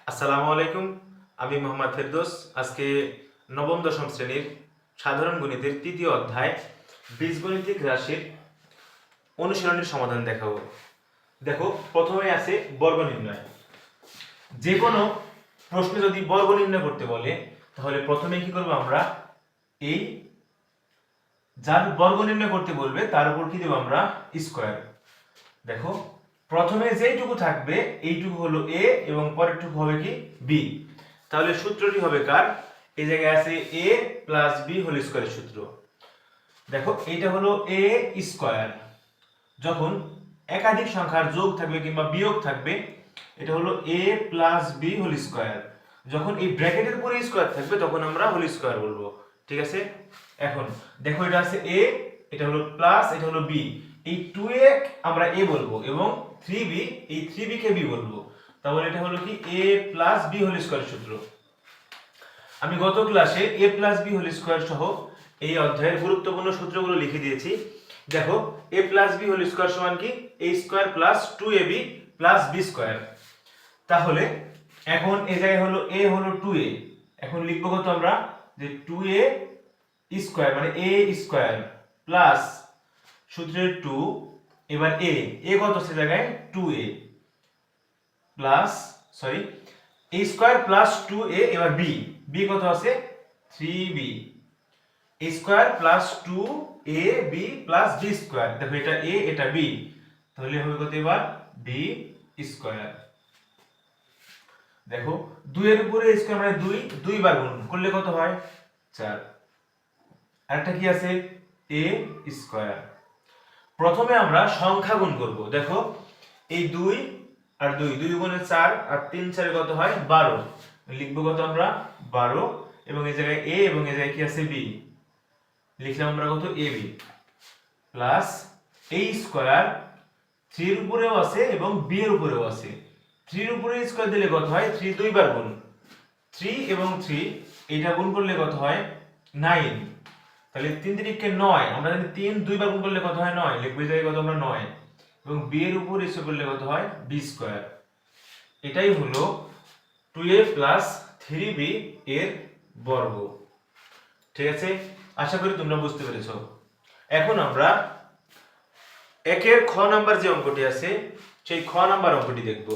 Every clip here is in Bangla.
আসসালামু আলাইকুম। আমি মোহাম্মদ ফেরদৌস। আজকে নবম দশম শ্রেণীর সাধারণ গণিতের তৃতীয় অধ্যায় বীজগণিতিক রাশির অনুশীলনের সমাধান দেখাবো। দেখো, প্রথমে আছে বর্গ নির্ণয়। যে কোনো প্রশ্নে যদি বর্গ নির্ণয় করতে বলে তাহলে প্রথমে কি করবো আমরা, এই যার বর্গ নির্ণয় করতে বলবে তার উপর কি দেবো আমরা, স্কয়ার। দেখো, প্রথমে যেইটুকু থাকবে এইটুকু হলো এ এবং পরেরটুকু হবে কি বি। তাহলে সূত্রটি হবে কার, এই জায়গায় আছে এ প্লাস বি হোল স্কয়ারের সূত্র। দেখো, এইটা হলো এ স্কয়ার। যখন একাধিক সংখ্যার যোগ থাকবে কিংবা বিয়োগ থাকবে, এটা হলো এ প্লাস বি হোল স্কয়ার। যখন এই ব্র্যাকেটের পরে স্কয়ার থাকবে তখন আমরা হোল স্কয়ার বলবো। ঠিক আছে, এখন দেখো, এটা আছে এ, এটা হলো প্লাস, এটা হলো বি। এই 2a আমরা a বলবো এবং 3b, এই 3b কে b বলবো। তাহলে এটা হলো কি a plus b whole square সূত্র। আমি গত ক্লাসে a plus b whole square সহ এই অধ্যায়ের গুরুত্বপূর্ণ সূত্রগুলো লিখে দিয়েছি। দেখো, a plus b whole square সমান কি a square plus 2ab plus b square. তাহলে এখন এই জায়গায় হলো a হলো 2a, এখন লিখবো কত আমরা, যে 2a স্কয়ার মানে a স্কয়ার প্লাস সূত্রের 2, এবার a কত আছে জায়গায় 2a plus sorry a square plus 2a, এবার b কত আছে 3b, a square plus 2ab plus b square. দেখো, এটা a এটা b, তাহলে হবে কত এবার b স্কয়ার। দেখো, 2 এর উপরে স্কয়ার মানে 2 বার গুণ করলে কত হয় 4। আরেকটা কি আছে a স্কয়ার। প্রথমে আমরা সংখ্যা গুণ করব। দেখো, এই 2 আর 2 গুণে 4 আর 3 4 কত হয় 12। লিখব কত আমরা 12, এবং এই জায়গায় a এবং এই জায়গায় কি আছে b, লিখলাম আমরা কত ab প্লাস a স্কয়ার 3 এর উপরেও আছে এবং b এর উপরেও আছে। 3 এর উপরে স্কয়ার দিলে কত হয় 3 দুই বার গুণ, 3 এবং 3 এটা গুণ করলে কত হয় 9। তাহলে 3 3 9, আমরা জানি 3 দুই বার গুণ করলে কত হয় 9, লিখবে যাই কত আমরা 9, এবং b এর উপর এসে করলে কত হয় b স্কয়ার। এটাই হলো 2a প্লাস 3b এর বর্গ। ঠিক আছে, আশা করি তোমরা বুঝতে পেরেছো। এখন আমরা একের খ নাম্বার যে অঙ্কটি আছে সেই খ নাম্বার অঙ্কটি দেখব।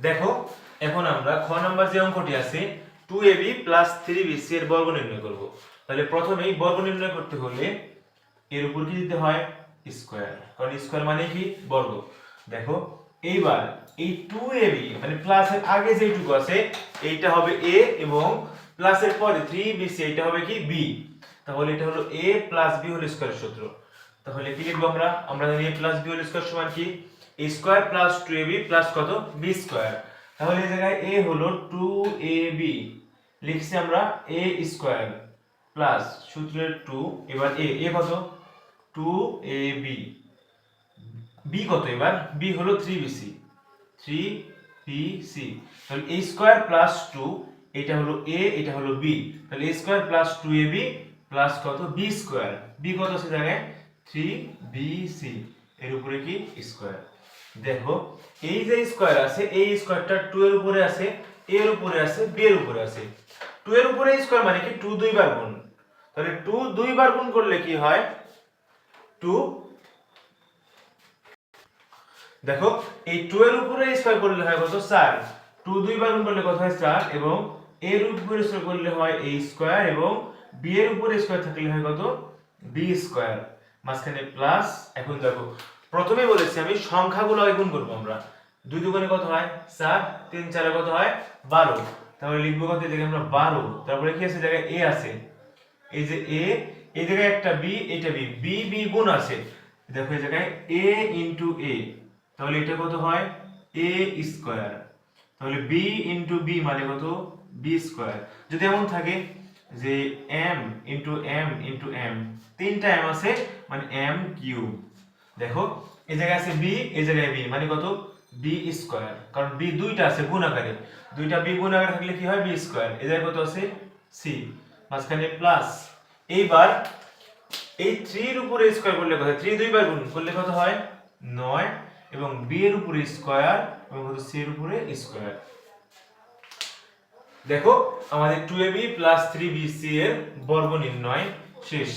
দেখো, এখন আমরা খ নাম্বার যে অঙ্কটি আছে 2ab প্লাস 3bc এর বর্গ নির্ণয় করব। তাহলে প্রথমেই বর্গ নির্ণয় করতে হলে এর উপর কি দিতে হয় স্কয়ার, কারণ স্কয়ার মানে কি বর্গ। দেখো, এইবার এই 2ab মানে প্লাসের আগে যেটুকু আছে এইটা হবে a এবং প্লাসের পরে 3bc এটা হবে কি b। তাহলে এটা হলো a plus b whole square সূত্র। তাহলে কি লিখব আমরা, আমরা জানি a plus b whole square সমান কি a square plus 2ab plus কত b স্কয়ার। তাহলে এই জায়গায় a হলো 2ab, লিখছি আমরা a স্কয়ার প্লাস সূত্রের 2, এবার a কত 2ab, b কত এবার b হলো 3bc, 3bc। তাহলে a স্কয়ার প্লাস 2, এটা হলো a এটা হলো b, তাহলে a square plus 2ab plus কত b স্কয়ার। b কত আছে জায়গায় 3bc, এর উপরে কি স্কয়ার। দেখো, এই যে স্কয়ার আছে এই স্কয়ারটা 2 এর উপরে আছে, a এর উপরে আছে, b এর উপরে আছে। 2 এর উপরে স্কয়ার মানে কি 2 দুই বার গুণ, তাহলে 2 দুই বার গুণ করলে কি হয় 2। দেখো, এই 2 এর উপরে স্কয়ার করলে হয় কত 4, 2 দুই বার গুণ করলে কত হয় 4, এবং a এর উপরে স্কয়ার করলে হয় a স্কয়ার, এবং b এর উপরে স্কয়ার থাকলে হয় কত b স্কয়ার, মাঝখানে প্লাস। এখন দেখো, প্রথমে বলেছি আমি সংখ্যাগুলো আগে গুণ করব আমরা। 2 দুগুণে কত হয় 4, 3 4 কত হয় 12। তাহলে লিখব কত, দেখে আমরা 12, তারপরে কি আছে জায়গায় a আছে, এই যে a, এই জায়গায় একটা b এটা b, b b গুণ আছে। দেখো এই জায়গায় a ইনটু a, তাহলে এটা কত হয় a স্কয়ার। তাহলে b ইনটু b মানে কত b স্কয়ার। যদি এমন থাকে যে m into m into m, তিনটা m আছে মানে m কিউব। দেখো, এই জায়গায় আছে b, এই জায়গায় b মানে কত b স্কয়ার, কারণ b দুইটা আছে গুণ আকারে, দুইটা b গুণ আকারে থাকলে কি হয় b স্কয়ার। এই জায়গায় কত আছে c, মাঝখানে প্লাস। এইবার এই 3 এর উপরে স্কয়ার করলে কত হয় 3 দুইবার গুণ করলে কত হয় 9, এবং বি এর উপরে স্কয়ার এবং সি এর উপরে স্কয়ার। দেখো আমাদের 2ab + 3bc এর বর্গ নির্ণয় শেষ।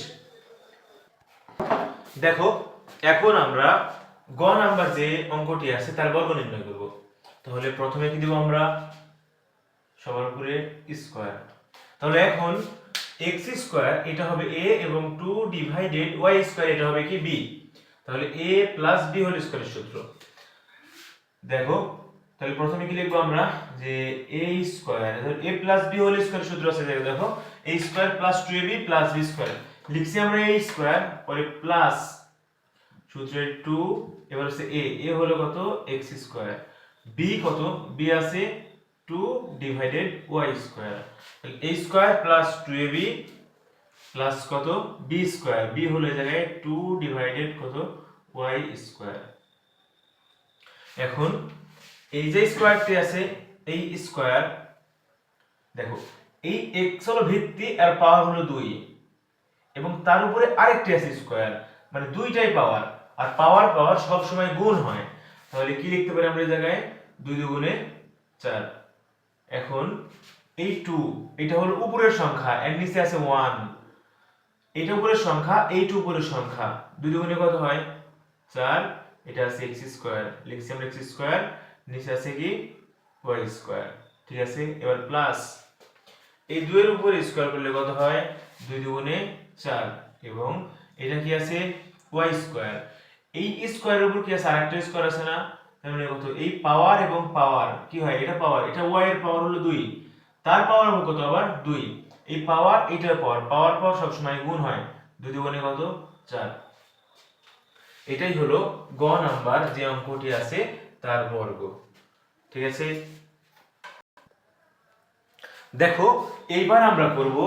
দেখো এখন আমরা গ নাম্বার যে অঙ্কটি আছে তার বর্গ নির্ণয় করব। তাহলে প্রথমে কি দেব আমরা সবার উপরে স্কয়ার। তাহলে এখন x স্কয়ার এটা হবে a এবং 2 ডিভাইডেড y স্কয়ার এটা হবে কি b। তাহলে a + b হোল স্কয়ারের সূত্র দেখো। তাহলে প্রথমে কি লিখব আমরা যে a স্কয়ার তাহলে a + b হোল স্কয়ারের সূত্র আছে দেখো a square + 2ab + b square লিখছি আমরা a স্কয়ার পরে প্লাস সূত্রের 2 এবার হচ্ছে a হলো কত x স্কয়ার b কত b আছে 2 ডিভাইডেড y স্কয়ার তাহলে a স্কয়ার + 2ab প্লাস কত b স্কয়ার b হলো এই জায়গায় 2 ডিভাইডেড কত y স্কয়ার। এখন এই যে স্কয়ারটি আছে এই স্কয়ার দেখো এই x হলো ভিত্তি আর পাওয়ার হলো 2 এবং তার উপরে আরেকটি আছে স্কয়ার মানে দুইটাই পাওয়ার আর পাওয়ার পাওয়ার সব সময় গুণ হয়। তাহলে কি লিখতে পারি আমরা এই জায়গায় 2 × 4। এখন এই 2 এটা হলো উপরের সংখ্যা এর নিচে আছে 1 এটা উপরের সংখ্যা এইটা উপরের সংখ্যা 2 × কত হয় 4 এটা আছে x স্কয়ার লিখছি আমরা x স্কয়ার নিচে আছে কি y স্কয়ার ঠিক আছে। এবার প্লাস এই 2 এর উপর স্কয়ার করলে কত হয় 2 × 4 এবং এটা কি আছে y স্কয়ার এই স্কয়ারের উপর কি আছে আরেকটা স্কয়ার আছে না তার মানে কত এই পাওয়ার এবং পাওয়ার কি হয় এটা পাওয়ার এটা y এর পাওয়ার হলো 2 তার পাওয়ার হবে কত আবার 2 এই পাওয়ার এটার পাওয়ার পাওয়ার পাওয়ার সব সময় গুণ হয় 2 × কত 4। এটাই হলো গ নাম্বার যে অঙ্কটি আছে তার বর্গ ঠিক আছে। দেখো এইবার আমরা করব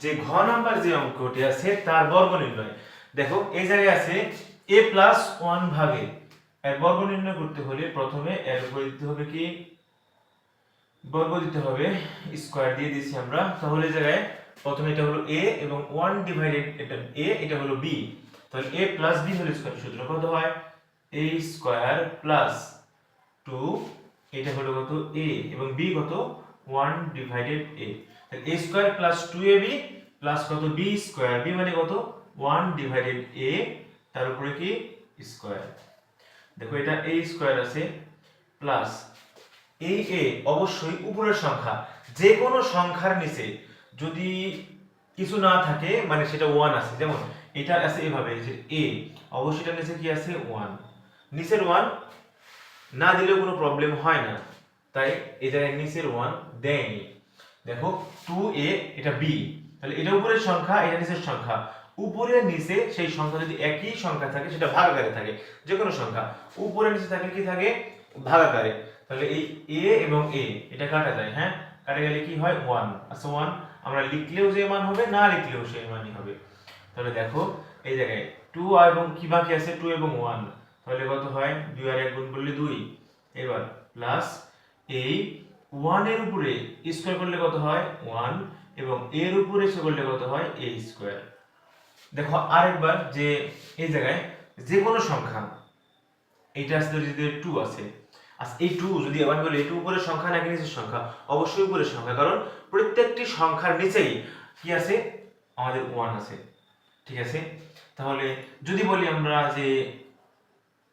যে ঘ নাম্বার যে অঙ্কটি আছে তার বর্গ নির্ণয়। দেখো এই জায়গায় আছে a + 1 ভাগে এর বর্গ নির্ণয় করতে হলে প্রথমে এর উপর দিতে হবে কি বর্গ দিতে হবে স্কয়ার দিয়ে দিয়েছি আমরা। তাহলে এই জায়গায় প্রথমে এটা হলো a এবং 1 ডিভাইডেড এটা a এটা হলো b তাহলে a + b হোল স্কয়ার সূত্র কত হয় a স্কয়ার + 2 এটা হলো কত a এবং b কত 1 ডিভাইডেড a তাহলে a স্কয়ার + 2ab প্লাস কত b স্কয়ার b মানে কত 1 ডিভাইডেড a তার উপরে কি স্কয়ার। দেখো এটা a স্কয়ার আছে প্লাস এই a অবশ্যই উপরের সংখ্যা যে কোনো সংখ্যার নিচে যদি কিছু না থাকে মানে সেটা 1 আছে যেমন এটা আছে এভাবে যে a অবশ্যই এটার নিচে কি আছে 1 নিচের 1 না দিলেও কোনো প্রবলেম হয় না তাই এই জায়গায় নিচের 1 দেয়নি। দেখো 2a এটা b তাহলে এটা উপরের সংখ্যা এটা নিচের সংখ্যা উপরে নিচে সেই সংখ্যা যদি একই সংখ্যা থাকে সেটা ভাগাকারে থাকে যে কোনো সংখ্যা উপরে নিচে থাকে কি থাকে ভাগাকারে। তাহলে এই a এবং a এটা কাটা যায় হ্যাঁ কাটা গেলে কি হয় 1 আচ্ছা 1 আমরা লিখলেও যে মান হবে না লিখলেও সেই মানই হবে। তাহলে দেখো এই জায়গায় 2 এবং কি বাকি আছে 2 এবং 1 তাহলে কত হয় 2 আর 1 গুণ করলে 2 এবার প্লাস এই 1 এর উপরে স্কয়ার করলে কত হয় 1 এবং এর উপরে স্কয়ার করলে কত হয় a স্কয়ার। দেখো আরেকবার যে এই জায়গায় যে কোনো সংখ্যা এইটা আসলে যদি 2 আছে আচ্ছা এই 2 যদি আবার বলি এটা উপরের সংখ্যা নাকি নিচের সংখ্যা অবশ্যই উপরের সংখ্যা কারণ প্রত্যেকটি সংখ্যার নিচেই কি আছে আমাদের 1 আছে ঠিক আছে। তাহলে যদি বলি আমরা যে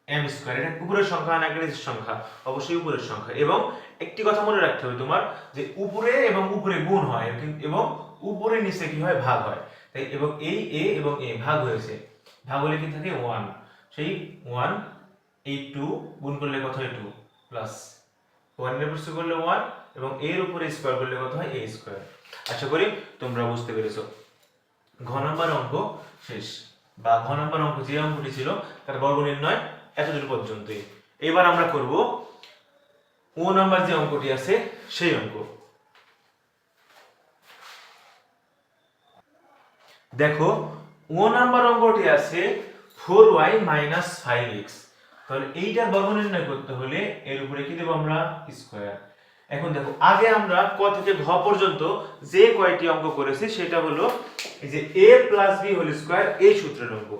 m স্কয়ার এটা উপরের সংখ্যা নাকি নিচের সংখ্যা অবশ্যই উপরের সংখ্যা এবং একটি কথা মনে রাখতে হবে তোমার যে উপরে এবং উপরে গুণ হয় এবং উপরে নিচে কি হয় ভাগ হয় তাই এবং এই a এবং a ভাগ হয়েছে ভাগ হলে কি থাকে 1 সেই 1 এই 2 গুণ করলে কত হয় 2 প্লাস 1 এর উপর স্কয়ার করলে 1 এবং এর উপরে স্কয়ার করলে কত হয় a স্কয়ার। আশা করি তোমরা বুঝতে পেরেছো। ঘ নাম্বার অঙ্ক শেষ বা ঘ নাম্বার অঙ্ক যে অঙ্কটি ছিল তার বর্গ নির্ণয় এতদূর পর্যন্তই। এবার আমরা করব ও নাম্বার যে অঙ্কটি আছে সেই অঙ্ক। দেখো ও নাম্বার অঙ্কটি আছে 4y - 5x তাহলে এইটার বর্গ নির্ণয় করতে হলে এর উপরে কি দেব আমরা স্কয়ার। এখন দেখো আগে আমরা ক থেকে ঘ পর্যন্ত যে কয়টি অঙ্ক করেছি সেটা হলো এই যে a + b হোল স্কয়ার এই সূত্রের অঙ্ক।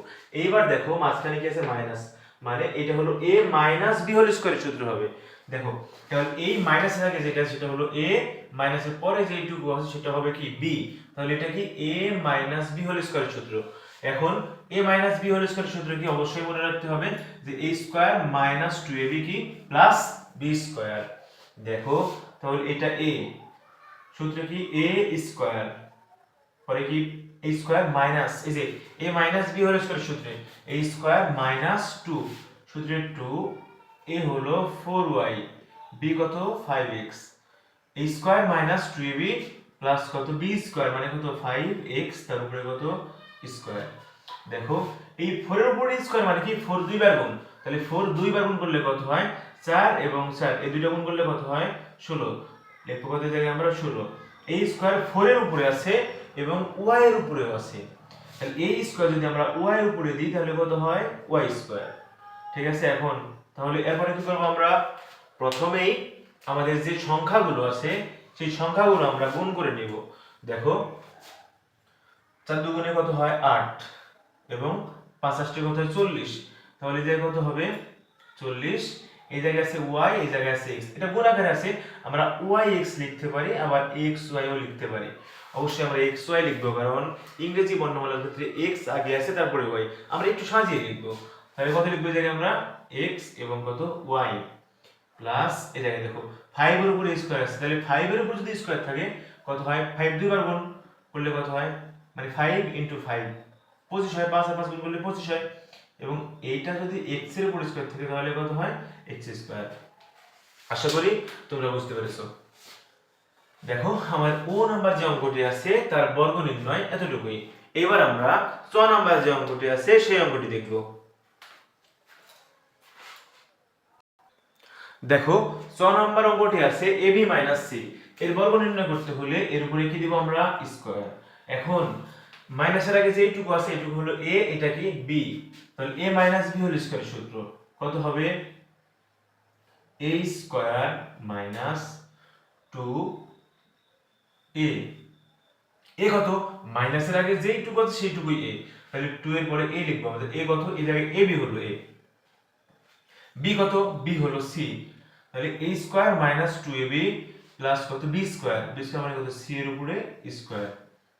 এইবার দেখো মাঝখানে কি আছে মাইনাস মানে এটা হলো a মাইনাস b হোল স্কয়ারের সূত্র হবে। দেখো তাহলে এই মাইনাসের আগে যেটা সেটা হলো a, মাইনাসের পরে যেটুকু আছে সেটা হবে কি b। তাহলে এটা কি a মাইনাস b হোল স্কয়ারের সূত্র। এখন a মাইনাস b হোল স্কয়ারের সূত্র কি অবশ্যই মনে রাখতে হবে যে a স্কয়ার মাইনাস 2ab কি প্লাস b স্কয়ার। দেখো তাহলে এটা a, সূত্র কি a স্কয়ার, পরে কি a স্কয়ার মাইনাস এই যে a minus b whole square সূত্রে a স্কয়ার মাইনাস 2, সূত্রে 2 a হলো 4y, b কত 5x, a square minus 2ab plus কত b স্কয়ার মানে কত 5x, তার উপরে কত স্কয়ার। দেখো এই 4 এর উপরে স্কয়ার মানে কি 4 দুইবার গুণ, তাহলে 4 দুইবার গুণ করলে কত হয় 4 এবং 4 এই দুইটা গুণ করলে কত হয় 16, লিখব কত জায়গায় আমরা 16। এই স্কয়ার 4 এর উপরে আছে এবং y এর উপরেও আছে, তাহলে এই স্কয়ার যদি আমরা y এর উপরে দিই তাহলে কত হয় y স্কয়ার। ঠিক আছে, এখন তাহলে এরপরে কি করব আমরা, প্রথমেই আমাদের যে সংখ্যাগুলো আছে সেই সংখ্যাগুলো আমরা গুণ করে নিব। দেখো 4 দুগুণে কত হয় 8 এবং 5 8 কত হয় 40, তাহলে এই জায়গায় কত হবে 40, এই জায়গায় আছে y, এই জায়গায় আছে x, এটা গুণ আকারে আছে, আমরা yx লিখতে পারি আবার xy ও লিখতে পারি। অবশ্যই আমরা xy লিখব কারণ ইংরেজি বর্ণমালার ক্ষেত্রে x আগে আছে তারপরে y, আমরা একটু সাজিয়ে লিখব। তাহলে কত লিখব এই জায়গায় আমরা x এবং কত y প্লাস এই জায়গায় দেখো 5 এর উপরে স্কয়ার আছে, তাহলে 5 এর উপরে যদি স্কয়ার থাকে কত হয় 5 দুইবার গুণ করলে কত হয় মানে 5 5 25 হয়, 5 আর 5 গুণ করলে 25 হয়, এবং এইটা যদি x এর উপর স্কয়ার থাকে তাহলে কত হয় x স্কয়ার। আশা করি তোমরা বুঝতে পেরেছো। দেখো আমার ও নাম্বার যে অঙ্কটি আছে তার বর্গ নির্ণয় এতটুকুই। এবার আমরা চ নাম্বার যে অঙ্কটি আছে সেই অঙ্কটি দেখব। দেখো চ নাম্বার অঙ্কটি আছে ab c, এর বর্গ নির্ণয় করতে হলে এর উপরে কি দিব আমরা স্কয়ার। এখন মাইনাসের আগে যে এইটুকু আছে এইটুকু হলো a, এটা কি b, তাহলে a b হোল স্কয়ার সূত্র কত হবে a square minus 2a, a কত মাইনাসের আগে যে এইটুকু আছে সেইটুকুই a, তাহলে 2 এর পরে a লিখবো আমাদের, a কত এই জায়গায় ab হলো a, b কত b হলো c, তাহলে a square minus 2ab plus কত b স্কয়ার, b স্কয়ার মানে কত c এর উপরে স্কয়ার।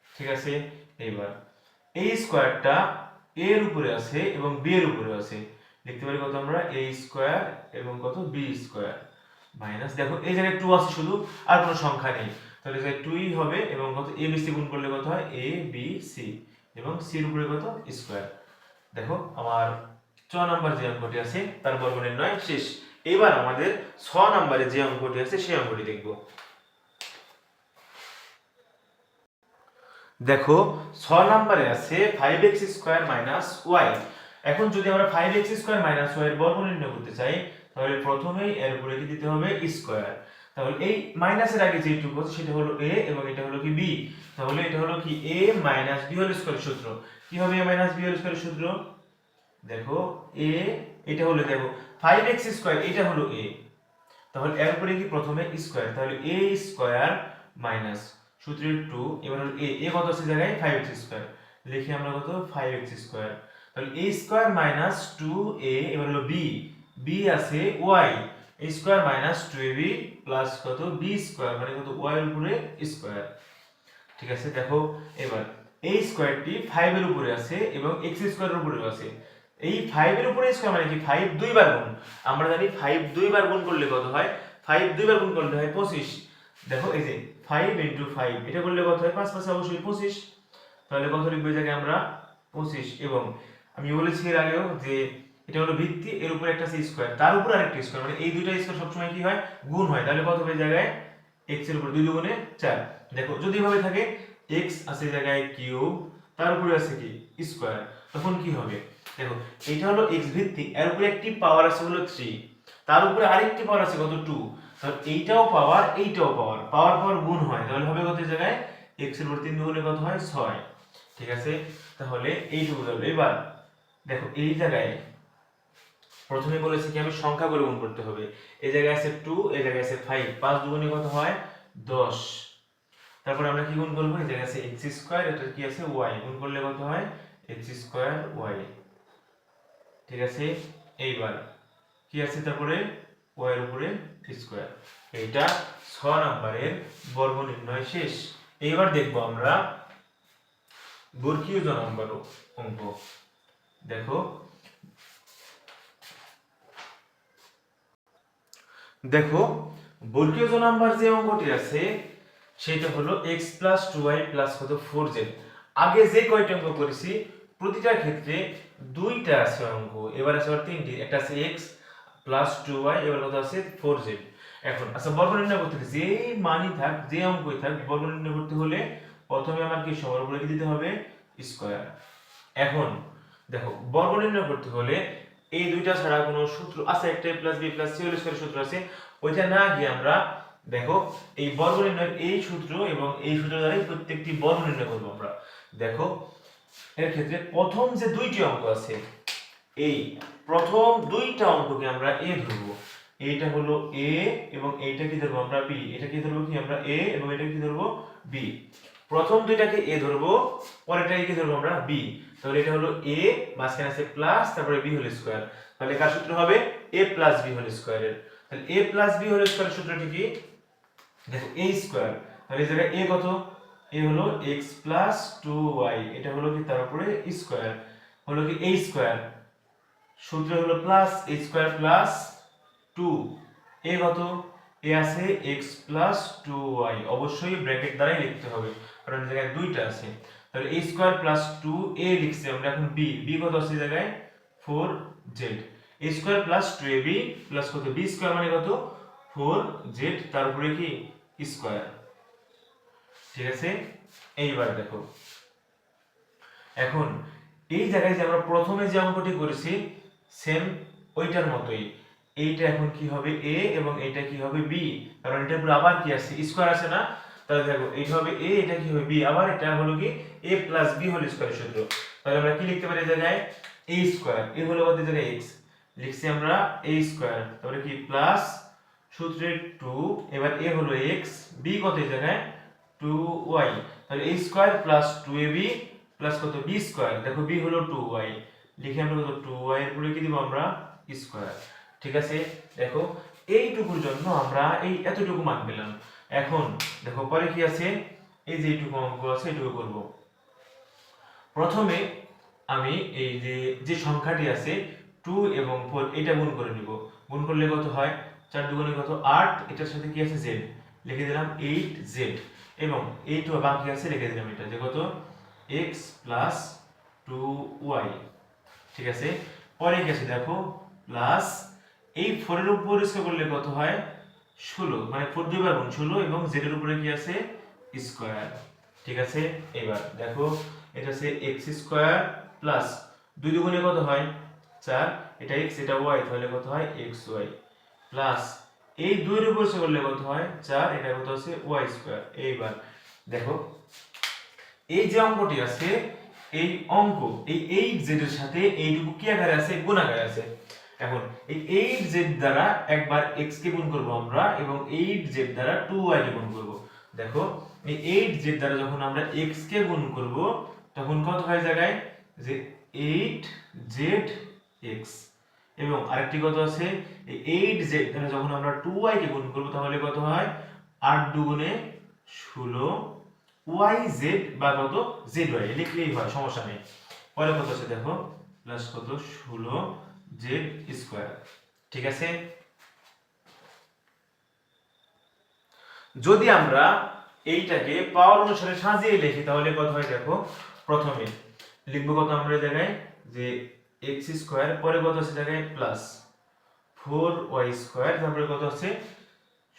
ঠিক আছে, এইবার a স্কয়ারটা a এর উপরে আছে এবং b এর উপরে আছে, লিখতে পারি কত আমরা a স্কয়ার এবং কত b স্কয়ার মাইনাস, দেখো এই জায়গায় 2 আছে শুধু আর কোনো সংখ্যা নেই, তাহলে এই জায়গায় 2ই হবে এবং কত a b c গুণ করলে কত হয় a b c এবং c এর উপরে কত স্কয়ার। দেখো আমার 6 নাম্বার যে অঙ্কটি আছে তার বর্গ নির্ণয় শেষ। এবার আমাদের 6 নম্বরে যে অঙ্কটি আছে সেই অঙ্কটি দেখব। দেখো 6 নম্বরে আছে 5x স্কয়ার মাইনাস y। এখন যদি আমরা 5x স্কয়ার মাইনাস y এর বর্গ নির্ণয় করতে চাই তাহলে প্রথমেই এর উপরে কি দিতে হবে স্কয়ার, তাহলে এই মাইনাসের আগে যেটুকু আছে সেটা হলো a এবং এটা হলো কি b, তাহলে এটা হলো কি a minus b whole square সূত্র। কি হবে a minus b whole square সূত্র, দেখো a এটা হলো দেখো 5x স্কয়ার এটা হলো a, তাহলে এর উপরে কি প্রথমে স্কয়ার, তাহলে a স্কয়ার মাইনাস সূত্রের 2, এবার হলো a কত আছে জায়গায় 5x স্কয়ার, লিখি আমরা কত 5x স্কয়ার, তাহলে a স্কয়ার মাইনাস 2a, এবার হলো b আছে y, a square minus 2ab plus কত b স্কয়ার মানে কত y এর উপরে স্কয়ার। ঠিক আছে, দেখো এবার এই স্কয়ারটি 5 এর উপরে আছে এবং x স্কয়ারের উপরেও আছে, এই 5 এর উপরে স্কয়ার মানে কি 5 দুইবার গুণ, আমরা জানি 5 দুইবার গুণ করলে কত হয় 5 দুইবার গুণ করলে হয় 25। দেখো এই যে 5 5 এটা করলে কত হয় 5 5 অবশ্যই 25, তাহলে কত লিখব এই জায়গায় আমরা 25, এবং আমি বলেছি এর আগেও যে এটা হলো ভিত্তি, এর উপরে একটা স্কয়ার তার উপর আরেকটা স্কয়ার মানে এই দুইটা স্কয়ার সবসময় কি হয় গুণ হয়, তাহলে কত হবে এই জায়গায় x এর উপর 2 দুগুণে 4। দেখো যদি এভাবে থাকে x আছে এই জায়গায় কিউব তার উপরে আছে কি স্কয়ার, তখন কি হবে দেখো এটা হলো x ভিত্তি, এর উপরে একটি পাওয়ার আছে হলো 3, তার উপরে আরেকটি পাওয়ার আছে কত 2, তাহলে এইটাও পাওয়ার এইটাও পাওয়ার, পাওয়ার পাওয়ার গুণ হয়, তাহলে হবে কত এই জায়গায় x এর উপর 3 দুগুণে কত হয় 6। ঠিক আছে, তাহলে এইটুকু হলো। এবার দেখো এই জায়গায় প্রথমে বলেছি কি আমি সংখ্যাগুলো গুণ করতে হবে, এই জায়গায় আছে 2 এই জায়গায় আছে 5, 5 দুগুণে কত হয় 10, তারপর আমরা কি গুণ করব এই জায়গায় আছে x স্কয়ার, এটা কি আছে y, গুণ করলে কত হয় x স্কয়ার y। ঠিক আছে, এইবার কি আছে তারপরে y এর উপরে স্কয়ার। এইটা 6 নম্বরের বর্গ নির্ণয় শেষ। এইবার দেখব আমরা বর্গীয় জ নম্বর অঙ্ক। দেখো দেখো বর্গীয় জ নাম্বার যে অঙ্কটি আছে সেটা হলো x + 2y + কত 4z। আগে যে কয়টা অঙ্ক করেছি প্রতিটার ক্ষেত্রে দুইটা আছে অঙ্ক, এবার আছে আবার তিনটি। একটা আছে x + 2y, এবার কত আছে 4z। এখন আচ্ছা বর্গ নির্ণয় করতে হবে, যে মানই থাক যে অঙ্কই থাক বর্গ নির্ণয় করতে হলে প্রথমে আমার কি সবার উপরে কি দিতে হবে স্কয়ার। এখন দেখো বর্গ নির্ণয় করতে হলে এই দুইটা ছাড়া কোনো সূত্র আছে? একটা a + b + c whole square সূত্র আছে, ওইটা না গিয়ে আমরা দেখো এই বর্গ নির্ণয়ের এই সূত্র এবং এই সূত্র দ্বারাই প্রত্যেকটি বর্গ নির্ণয় করব আমরা। দেখো এর ক্ষেত্রে প্রথম যে দুইটি অঙ্ক আছে, এই প্রথম দুইটা অঙ্ককে আমরা a ধরব। এইটা হলো a এবং এইটা কি ধরব আমরা b। এটা কি ধরব কি আমরা a এবং এটা কি ধরব b। প্রথম দুইটাকে a ধরব, পরেরটাকে কি ধরব আমরা b। তাহলে এটা হলো a, মাঝখানে আছে প্লাস, তারপরে b হোল স্কয়ার। তাহলে কার সূত্র হবে a + b হোল স্কয়ারের। তাহলে a + b হোল স্কয়ারের সূত্রটি কি? দেখো a স্কয়ার। তাহলে এই জায়গায় a কত? a হলো x + 2y, এটা হলো কি তার উপরে স্কয়ার, হলো কি a স্কয়ার। সূত্র হলো প্লাস a স্কয়ার + 2। a কত? a আছে x + 2y, অবশ্যই ব্র্যাকেট দ্বারাই লিখতে হবে কারণ এই জায়গায় দুইটা আছে। তাহলে a স্কয়ার + 2a লিখছি আমরা। এখন b, b কত আছে এই জায়গায় 4z। a square + 2ab plus কত b স্কয়ার মানে কত 4z, তার উপরে কি স্কয়ার। ঠিক আছে, এইবার দেখো এখন এই জায়গায় যে আমরা প্রথমে যে অঙ্কটি করেছি সেম ওইটার মতোই এইটা এখন কি হবে a এবং এটা কি হবে b, কারণ এটার উপর আবার কি আছে স্কয়ার আছে না। তাহলে দেখো এইটা হবে a, এটা কি হবে b, আবার এটা হলো কি a + b হোল স্কয়ারের সূত্র। তাহলে আমরা কি লিখতে পারি এই জায়গায় a স্কয়ার, a হলো কত জায়গায় x, লিখছি আমরা a স্কয়ার, তারপরে কি প্লাস সূত্রের 2, এবার a হলো x, b কত এই জায়গায় 2y। তাহলে a স্কয়ার + 2ab প্লাস কত b স্কয়ার। দেখো b হলো 2y, লিখে আমরা কত 2y এর উপরে কি দিব আমরা স্কয়ার। ঠিক আছে, দেখো এইটুকুর জন্য আমরা এই এতটুকু মান পেলাম। এখন দেখো পরে কি আছে, এই যে এইটুকু অঙ্ক আছে এইটুকু করব। প্রথমে আমি এই যে সংখ্যাটি আছে 2 এবং 4 এটা গুণ করে নিব। গুণ করলে কত হয় 4 দুগুণে কত 8, এটার সাথে কি আছে z, লিখে দিলাম 8z এবং এইটু বাকি আছে লিখে দিলাম এটা যে কত x + 2y। ঠিক আছে, পরে কি আছে দেখো প্লাস এই 4 এর উপর স্কয়ার করলে কত হয় 16, মানে 4 দুইবার গুণ 16 এবং z এর উপরে কি আছে স্কয়ার। ঠিক আছে, এবার দেখো এটা আছে x স্কয়ার প্লাস 2 দুগুণে কত হয় 4, এটা x এটা y, তাহলে কত হয় xy প্লাস এই 2 এর উপর স্কয়ার করলে কত হয় 4, এটা কত আছে y স্কয়ার। এইবার দেখো এই যে অঙ্কটি আছে এই অঙ্ক এই 8z এর সাথে এইটুকু কি আকারে আছে গুণাকারে আছে। এখন এই 8z দ্বারা একবার x কে গুণ করব আমরা এবং 8z দ্বারা 2y কে গুণ করব। দেখো এই 8z দ্বারা যখন আমরা x কে গুণ করব তখন কত হয় জায়গায় যে 8zx, এবং আরেকটি কত আছে এই 8z দ্বারা যখন আমরা 2y কে গুণ করব তাহলে কত হয় 8 দুগুণে 16 yz বা কত zy লিখলেই হয়, সমস্যা নেই। পরে কত আছে দেখো প্লাস কত 16z স্কয়ার। ঠিক আছে, যদি আমরা এইটাকে পাওয়ার অনুসারে সাজিয়ে লিখি তাহলে কত হয় দেখো, প্রথমে লিখব কত আমরা এই জায়গায় যে x স্কয়ার, পরে কত আছে জায়গায় প্লাস 4y স্কয়ার, তারপরে কত আছে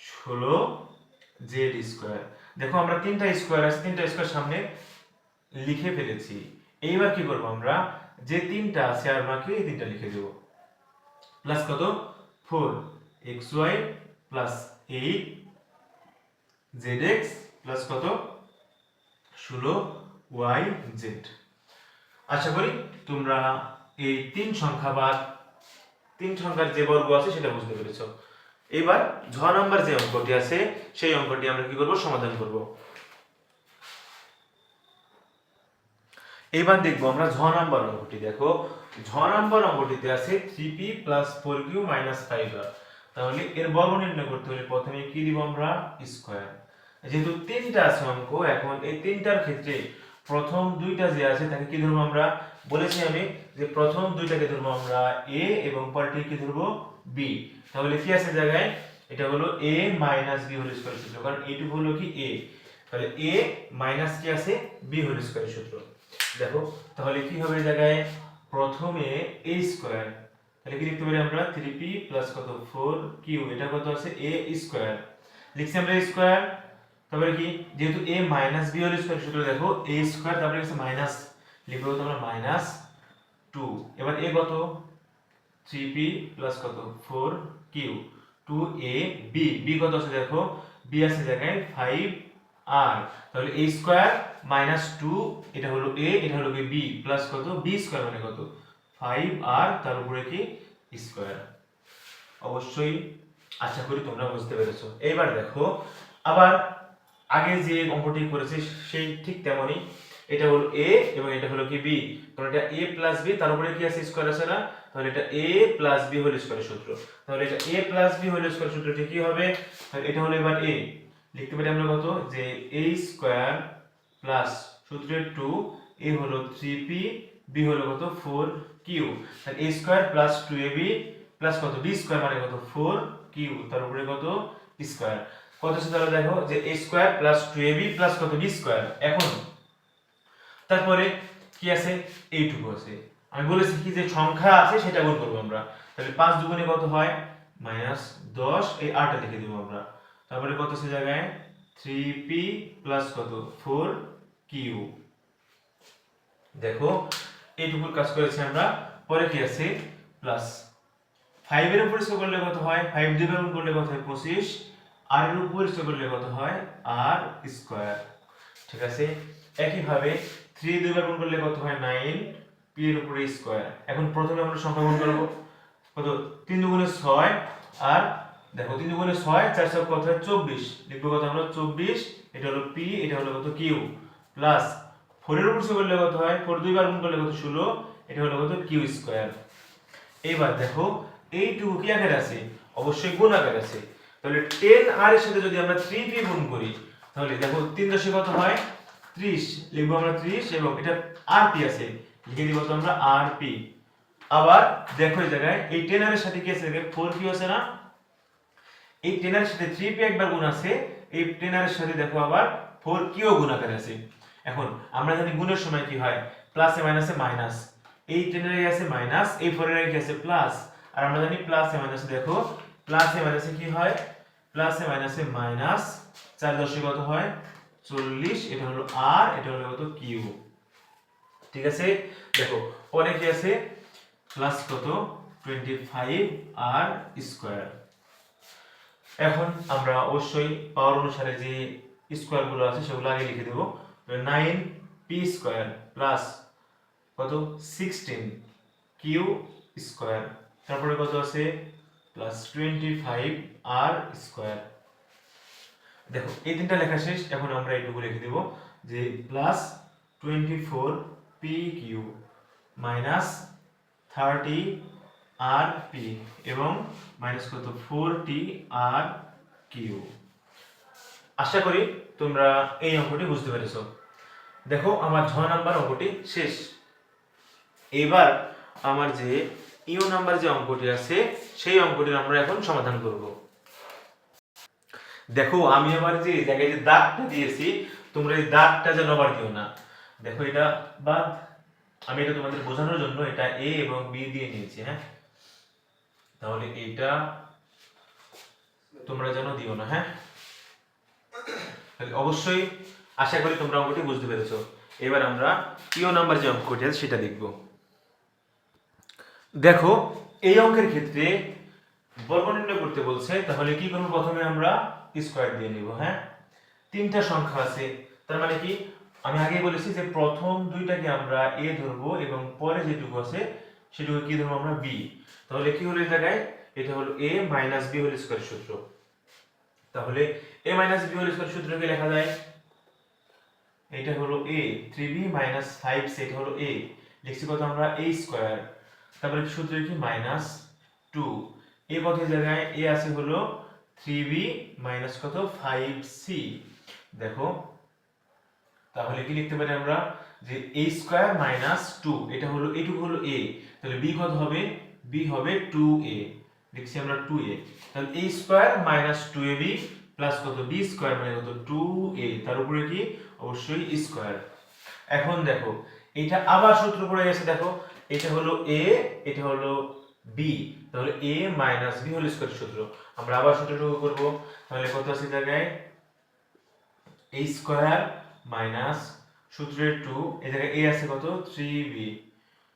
16z স্কয়ার। দেখো আমরা তিনটা স্কয়ার আছে, তিনটা স্কয়ার সামনে লিখে ফেলেছি। এইবার কি করব আমরা যে তিনটা আছে আর বাকি এই তিনটা লিখে দেব। প্লাস কত 4xy প্লাস 8zx প্লাস কত 16yz। আশা করি তোমরা এই তিন সংখ্যার যে বর্গ আছে সেটা বুঝতে পেরেছো। এবার ঝ নাম্বার যে অঙ্কটি আছে সেই অঙ্কটি আমরা কি করব সমাধান করব। এইবার দেখবো আমরা ঝ নাম্বার অঙ্কটি। দেখো ঝ নাম্বার অঙ্কটিতে আছে 3p + 4q - 5r। তাহলে এর বর্গ নির্ণয় করতে হলে প্রথমে কি দিব আমরা, স্কয়ার। যেহেতু তিনটা আছে অঙ্ক, এখন এই তিনটার ক্ষেত্রে প্রথম দুইটা যে আছে তাকে কি ধরবো আমরা, বলেছি আমি যে প্রথম দুইটাকে ধরবো আমরা a এবং পরেরটি কি ধরবো b। তাহলে কি আছে জায়গায়, এটা হলো a - b হোল স্কয়ার সূত্র, কারণ এইটুকু হলো কি a, তাহলে a মাইনাস কি আছে b হোল স্কয়ার সূত্র। দেখো তাহলে কি হবে জায়গায়, প্রথমে a স্কয়ার, তাহলে কি লিখতে পারি আমরা 3p + কত 4q, এটা কত আছে a স্কয়ার, লিখছি আমরা a স্কয়ার। তারপরে কি, যেহেতু a - b হোল স্কয়ার সূত্র, দেখো a স্কয়ার তারপরে আছে মাইনাস, লিখবো তো আমরা -2। এবার a কত 3p + কত 4q, 2ab, b কত আছে দেখো, b আছে জায়গায় 5r, তাহলে a স্কয়ার -2, এটা হলো a, এটা হলো b, প্লাস কত b স্কয়ার মানে কত 5r, তার উপরে কি স্কয়ার। অবশ্যই আশা করি তোমরা বুঝতে পেরেছো। এইবার দেখো আবার আগে যে অঙ্কটি করেছি সেই ঠিক তেমনই, এটা হলো a এবং এটা হলো কি b, কারণ এটা a + b, তার উপরে কি আছে স্কয়ার আছে না, তাহলে এটা a + b হোল স্কয়ার সূত্র। তাহলে এটা a + b হোল স্কয়ার সূত্রটি কি হবে, তাহলে এটা হলো এবার a, লিখতে পারি আমরা কত, যে a স্কয়ার প্লাস সূত্রের 2, a হলো 3p, b হলো কত 4q, তাহলে a square plus 2ab plus কত b স্কয়ার মানে কত 4q, তার উপরে কত স্কয়ার, কত আছে তাহলে দেখো যে a square plus 2ab plus কত b স্কয়ার। এখন তারপরে কি আছে, এইটুকু আছে, আমি বলেছি কি যে সংখ্যা আছে সেটা গুণ করব আমরা, তাহলে 5 দুগুণে কত হয় -10, এই 8টা লিখে দেব আমরা। তারপরে কত আছে জায়গায় 3p প্লাস কত 4q। দেখো এইটুকুর কাজ করেছি আমরা। পরে কি আছে প্লাস 5 এর উপর স্কয়ার করলে কত হয়, 5 দিয়ে গুণ করলে কত হয় 25, আর এর উপর স্কয়ার করলে কত হয় r স্কয়ার। ঠিক আছে, একই ভাবে 3 দুইবার গুণ করলে কত হয় 9, p এর উপরে স্কয়ার। এখন প্রথমে আমরা সংখ্যা গুণ করব, কত 3 দুগুণে 6, আর দেখো 3 দুগুণে 6, 4 6 কত হয় 24, লিখব কত আমরা 24, এটা হলো p, এটা হলো কত q, প্লাস 4 এর উপর স্কয়ার করলে কত হয়, 4 দুইবার গুণ করলে কত 16, এটা হলো কত q স্কয়ার। এইবার দেখো এইটুকু কি আকারে আছে, অবশ্যই গুণ আকারে আছে, তাহলে 10r এর সাথে যদি আমরা 3p গুণ করি, তাহলে দেখো 3 দশে কত হয় 30, লিখবো আমরা 30, এবং এটা rp আছে, লিখে দিব তো আমরা rp। আবার দেখো এই জায়গায় এই 10r এর সাথে কি আছে, 4q আছে না, এই 10r এর সাথে 3p একবার গুণ আছে, এই 10r এর সাথে দেখো আবার 4q গুণ আকারে আছে। এখন আমরা জানি গুণের সময় কি হয়, প্লাসে মাইনাসে মাইনাস, এই 10 এর আছে মাইনাস, এই 4 এর কি আছে প্লাস, আর আমরা জানি প্লাসে মাইনাসে, দেখো প্লাসে মাইনাসে কি হয়, প্লাসে মাইনাসে মাইনাস, 4 দশে কত হয় 40, এটা হলো r, এটা হলো কত q। ঠিক আছে, দেখো পরে কি আছে প্লাস কত 25r স্কয়ার। এখন আমরা অবশ্যই পাওয়ার অনুসারে যে স্কয়ার গুলো আছে সেগুলো আগে লিখে দেব, 9p স্কয়ার প্লাস কত 16q স্কয়ার, তারপরে কত আছে প্লাস 25r স্কয়ার। দেখো এই তিনটা লেখা শেষ, এখন আমরা এইটুকু লিখে দেব যে প্লাস 24pq মাইনাস 30rp এবং মাইনাস কত 40rq। আশা করি তোমরা এই অঙ্কটি বুঝতে পেরেছো। দেখো আমার 6 নাম্বার অঙ্কটি শেষ। এবার আমার যে ইউ নাম্বার যে অঙ্কটি আছে সেই অঙ্কটির আমরা এখন সমাধান করব। দেখো আমি আবার যে জায়গায় যে দাগটা দিয়েছি, তোমরা এই দাগটা যেন আবার দিও না। দেখো এটা বাদ, আমি এটা তোমাদের বোঝানোর জন্য এটা এ এবং বি দিয়ে নিয়েছি, হ্যাঁ, তাহলে এটা তোমরা যেন দিও না, হ্যাঁ। তাহলে অবশ্যই আশা করি তোমরা অঙ্কটি বুঝতে পেরেছো। এবার আমরা কিউ নাম্বার যে অঙ্কটি আছে সেটা দেখব। দেখো এই অঙ্কের ক্ষেত্রে বর্গ নির্ণয় করতে বলছে, তাহলে কি করব, প্রথমে আমরা স্কয়ার দিয়ে নিব, হ্যাঁ। তিনটা সংখ্যা আছে, তার মানে কি আমি আগে বলেছি যে প্রথম দুইটাকে আমরা a ধরবো এবং পরে যেটুকু আছে সেটুকু কি ধরবো আমরা b। তাহলে কি হলো এই জায়গায়, এটা হলো a - b হোল স্কয়ার সূত্র। তাহলে a - b হোল স্কয়ার সূত্র কি লেখা যায়, এটা হলো a, 3b মাইনাস 5c এটা হলো a, লিখছি কত আমরা a স্কয়ার, তারপরে সূত্র কি মাইনাস 2, a কত জায়গায় a আছে হলো 3b মাইনাস কত 5c। দেখো তাহলে কি লিখতে পারি আমরা যে a স্কয়ার মাইনাস 2 এটা হলো এটুকু হলো a, তাহলে b কত হবে, b হবে 2a, লিখছি আমরা 2a, তাহলে a square minus 2ab plus কত b স্কয়ার মানে কত 2a, তার উপরে কি অবশ্যই স্কয়ার। এখন দেখো এটা আবার সূত্র পড়ে গেছে, দেখো এটা হলো a এটা হলো b, তাহলে a minus b whole square সূত্র, আমরা আবার সূত্রটুকু করব, তাহলে কত আছে জায়গায় a স্কয়ার মাইনাস সূত্রের 2 এই জায়গায় a আছে কত 3b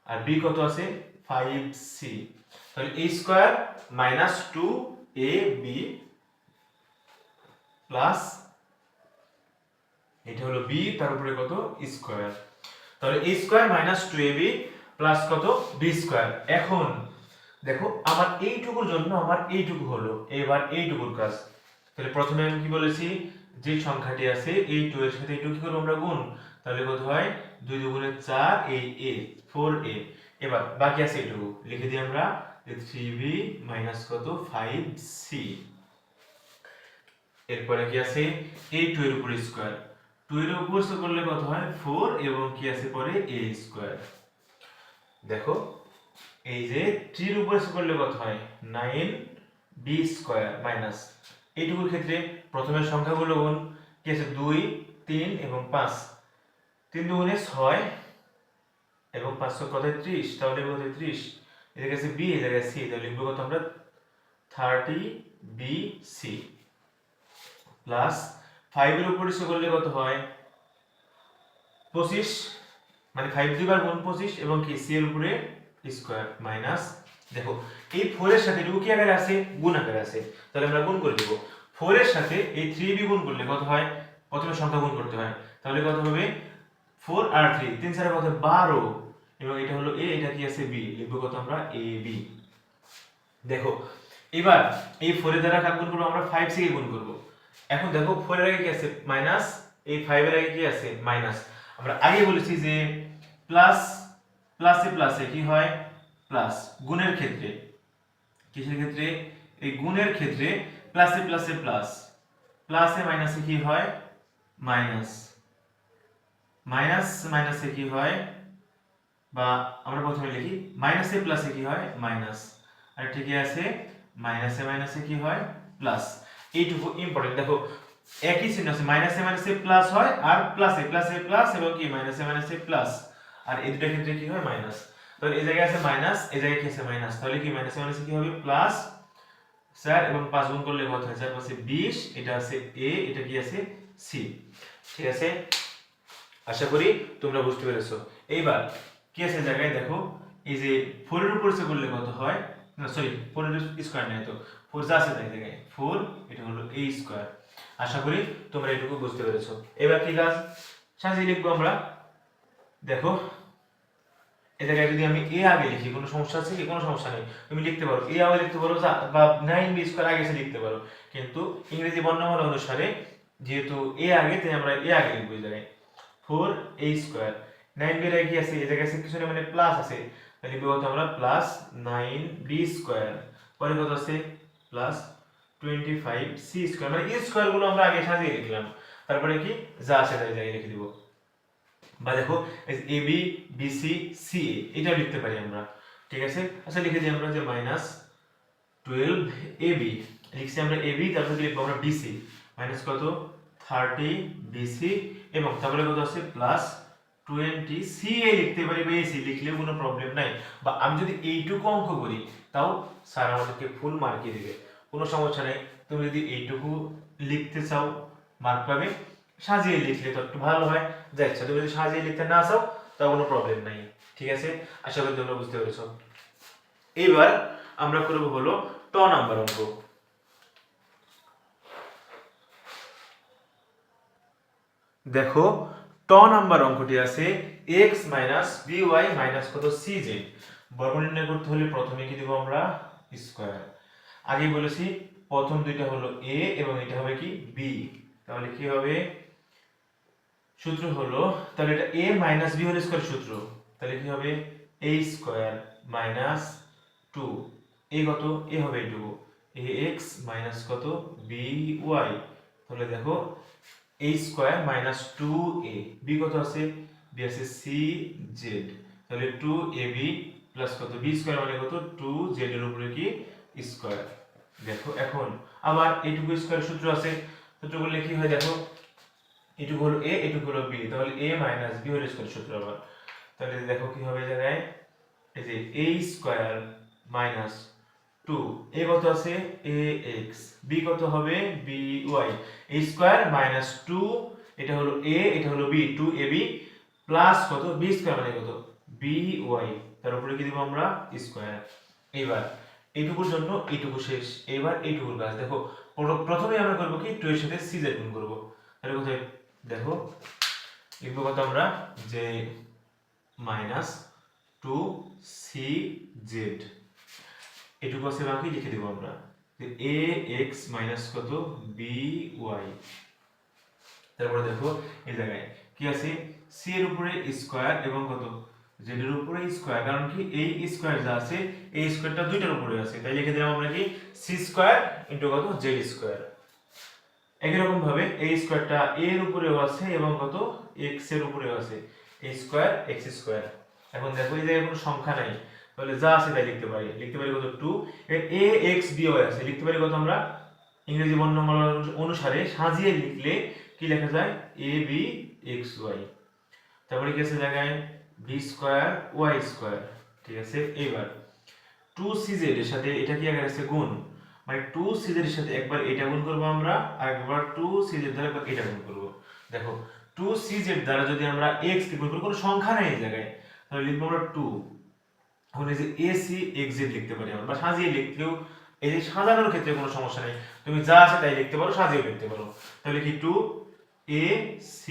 আর b কত আছে 5c, তাহলে a square minus 2ab plus এটা হলো b তার উপরে কত স্কয়ার, তাহলে a square minus 2ab plus কত b স্কয়ার। এখন দেখো আমার এইটুকুর জন্য আমার এইটুকু হলো, এবার এইটুকুর কাজ, তাহলে প্রথমে আমি কি বলেছি যে সংখ্যাটি আছে এই 2 এর সাথে এইটুকু কি করব আমরা গুণ, তাহলে কত হয় 2 দুগুণে 4 এই a 4a, এবার বাকি আছে এইটুকু লিখে দিই আমরা যে 3b মাইনাস কত 5c, এরপরে কি আছে এই 2 এর উপর স্কয়ার, 2 এর উপর স্কয়ার করলে কত হয় 4 এবং কি আছে পরে a স্কয়ার। দেখো এই যে 3 এর উপর স্কয়ার করলে কত হয় 9b স্কয়ার মাইনাস এইটুকুর ক্ষেত্রে প্রথমের সংখ্যাগুলো গুণ, কি আছে 2 3 এবং 5, 3 দুগুণে 6 এবং 5 কত 30, তাহলে কত 30, এর কাছে b এর জায়গায় c, তাহলে লিখব কত আমরা 30bc প্লাস 5 এর উপর স্কয়ার করলে কত হয় 25, মানে 5 দুইবার গুণ 25 এবং কি c এর উপরে স্কয়ার মাইনাস, দেখো এই 4 এর সাথে এটুকু কি আকারে আছে গুণ আকারে আছে, তাহলে আমরা গুণ করে দেব, 4 এর সাথে এই 3b গুণ করলে কত হয় প্রথমে সংখ্যা গুণ করতে হয়, তাহলে কত হবে 4 আর 3 3 4 কত 12 এবং এটা হলো a এটা কি আছে b, লিখব কত আমরা ab। দেখো এবার এই 4 এর দ্বারা কাকে গুণ করব আমরা 5c কে গুণ করব, এখন দেখো 4 এর আগে কি আছে মাইনাস, এই 5 এর আগে কি আছে মাইনাস, আমরা আগে বলেছি যে প্লাস প্লাসে প্লাসে কি হয় প্লাস, গুণের ক্ষেত্রে কিসের ক্ষেত্রে এই গুণের ক্ষেত্রে প্লাসে প্লাসে প্লাস, প্লাসে মাইনাসে কি হয় মাইনাস, মাইনাস মাইনাসে কি হয়, বা আমরা প্রথমে লিখি মাইনাসে প্লাসে কি হয় মাইনাস, আর ঠিকই আছে মাইনাসে মাইনাসে কি হয় প্লাস, এইটুকু ইম্পর্টেন্ট। দেখো একই চিহ্ন আছে, মাইনাসে মাইনাসে প্লাস হয় আর প্লাসে প্লাসে প্লাস এবং কি মাইনাসে মাইনাসে প্লাস, আর এই দুটোর ক্ষেত্রে কি হয় মাইনাস, তাহলে এই জায়গায় আছে মাইনাস এই জায়গায় কি আছে মাইনাস, তাহলে কি মাইনাসে মাইনাসে কি হবে প্লাস 4 এবং 5 গুণ করলে কত হয় 4 পাশে 20, এটা আছে a এটা কি আছে c, ঠিক আছে আশা করি তোমরা বুঝতে পেরেছো। এইবার কি আছে জায়গায় দেখো এই যে 4 এর উপর স্কয়ার করলে কত হয়, না সরি 4 এর স্কয়ার নাই তো 4 যা আছে তাই জায়গায় 4 এটা হলো a স্কয়ার, আশা করি তোমরা এটুকু বুঝতে পেরেছো। এবার কি কাজ সাজিয়ে লিখবো আমরা, দেখো এই জায়গায় যদি আমি a আগে লিখি কোনো সমস্যা আছে কি, কোনো সমস্যা নেই, তুমি লিখতে পারো a আগে লিখতে পারো বা 9b স্কয়ার আগে এসে লিখতে পারো, কিন্তু ইংরেজি বর্ণমালা অনুসারে যেহেতু a আগে তাই আমরা a আগে লিখবো, এই জায়গায় 4a স্কয়ার 9b এর আগে কি আছে এই জায়গায় আছে কিছু না মানে প্লাস আছে, তাহলে লিখবো কত আমরা প্লাস 9b স্কয়ার, পরে কত আছে প্লাস 25c স্কয়ার, মানে এই স্কয়ার গুলো আমরা আগে সাজিয়ে লিখলাম, তারপরে কি যা আছে তাই জায়গায় লিখে দিব, বা দেখো ab bc ca এটাও লিখতে পারি আমরা, ঠিক আছে আচ্ছা লিখে দিই আমরা যে মাইনাস 12ab, লিখছি আমরা ab তারপরে লিখবো আমরা bc মাইনাস কত 30 bc এবং তারপরে কত আছে প্লাস 20 ca লিখতে পারি বা ac লিখলেও কোনো প্রবলেম নাই, বা আমি যদি এইটুকু অঙ্ক করি তাও স্যার আমাদেরকে ফুল মার্কই দিবে, কোনো সমস্যা নেই, তুমি যদি এইটুকু লিখতে চাও মার্ক পাবে, সাজিয়ে লিখলে তো একটু ভালো হয়, যা ইচ্ছা, তুমি যদি সাজিয়ে লিখতে না চাও তাও কোনো প্রবলেম নাই, ঠিক আছে আশা করি তোমরা বুঝতে পেরেছো। এবার আমরা করব হলো ট নাম্বার অঙ্ক। দেখো ট নাম্বার অঙ্কটি আছে x মাইনাস by মাইনাস কত cz, বর্গ নির্ণয় করতে হলে প্রথমে কি দেব আমরা স্কয়ার, আগে বলেছি প্রথম দুইটা হলো a এবং এটা হবে কি b, তাহলে কি হবে সূত্র হলো, তাহলে এটা a minus b whole square সূত্র, তাহলে কি হবে a স্কয়ার মাইনাস 2 a কত, a হবে এইটুকু, ax মাইনাস কত by, তাহলে দেখো a square minus 2a, b কত আছে, b আছে cz, তাহলে 2ab প্লাস কত b স্কয়ার মানে কত 2z এর উপরে কি স্কয়ার। দেখো এখন আবার এইটুকু স্কয়ার সূত্র আছে, সূত্র করলে কি হয় দেখো, এটুকু হলো a এটুকু হলো b, তাহলে a minus b whole square সূত্র আবার, তাহলে দেখো কি হবে এই জায়গায়, এই যে a স্কয়ার মাইনাস 2, a কত আছে ax, b কত হবে by, a স্কয়ার মাইনাস 2, এটা হলো a এটা হলো b, 2ab প্লাস কত b স্কয়ার মানে কত by, তার উপরে কি দেব আমরা স্কয়ার। এবার এইটুকুর জন্য এইটুকু শেষ, এবার এইটুকুর কাজ দেখো, প্রথমে আমরা করব কি 2 এর সাথে cz গুণ করব, তাহলে কোথায় দেখো লিখব কত আমরা, যে মাইনাস 2cz, এটুকু আছে বাকি লিখে দেব আমরা, যে ax মাইনাস কত by, তারপরে দেখো এই জায়গায় কি আছে, c এর উপরে স্কয়ার এবং কত z এর উপরে স্কয়ার, কারণ কি এই স্কয়ার যা আছে এই স্কয়ারটা দুইটার উপরে আছে, তাই লিখে দিলাম আমরা কি c স্কয়ার ইনটু কত z স্কয়ার। একই রকম ভাবে এই স্কয়ারটা a এর উপরেও আছে এবং কত x এর উপরেও আছে, a স্কয়ার x স্কয়ার। এখন দেখো এই জায়গায় কোনো সংখ্যা নাই, তাহলে যা আছে তাই লিখতে পারি কত 2, এর ax by আছে, লিখতে পারি কত আমরা ইংরেজি বর্ণমালা অনুসারে সাজিয়ে লিখলে কি লেখা যায় a b x y, তারপরে কি আছে জায়গায় b স্কয়ার y স্কয়ার, ঠিক আছে। এবার 2cz এর সাথে এটা কি আগে আছে গুণ, মানে 2cz এর সাথে একবার এটা গুণ করব আমরা, আর একবার 2cz দ্বারা একবার এটা গুণ করব। দেখো 2cz দ্বারা যদি আমরা x কে গুণ করি, কোনো সংখ্যা নাই এই জায়গায়, তাহলে লিখব আমরা 2, এখন এই যে ac xz লিখতে পারি আমরা, বা সাজিয়ে লিখলেও, এই যে সাজানোর ক্ষেত্রে কোনো সমস্যা নেই, তুমি যা আছে তাই লিখতে পারো, সাজিয়ে লিখতে পারো, তাহলে কি 2 a c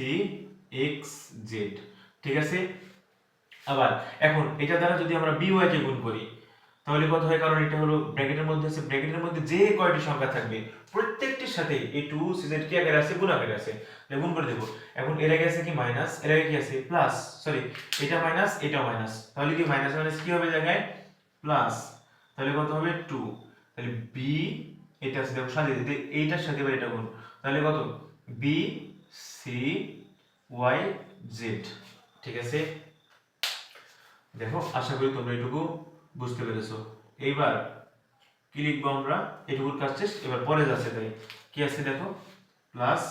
x z, ঠিক আছে। আবার এখন এটা দ্বারা যদি আমরা by কে গুণ করি তাহলে কত হয়, কারণ এটা হলো ব্র্যাকেটের মধ্যে আছে, ব্র্যাকেটের মধ্যে যে কয়টি সংখ্যা থাকবে প্রত্যেকটির সাথে এই 2cz কি আকারে আছে, গুণ আকারে আছে, তাহলে গুণ করে দেব। এখন এর আগে আছে কি মাইনাস, এর আগে কি আছে প্লাস, সরি এটা মাইনাস এটাও মাইনাস, তাহলে কি মাইনাস মাইনাস কি হবে জায়গায় প্লাস, তাহলে কত হবে 2, তাহলে b এটা আছে দেখো সাজিয়ে দিতে, এইটার সাথে এবার এটা গুণ, তাহলে কত b c y z, ঠিক আছে। দেখো আশা করি তোমরা এটুকু বুঝতে পেরেছো। এইবার কি লিখবো আমরা, এটুকুর কাজ শেষ, এবার পরে যাচ্ছে তাই কি আছে দেখো প্লাস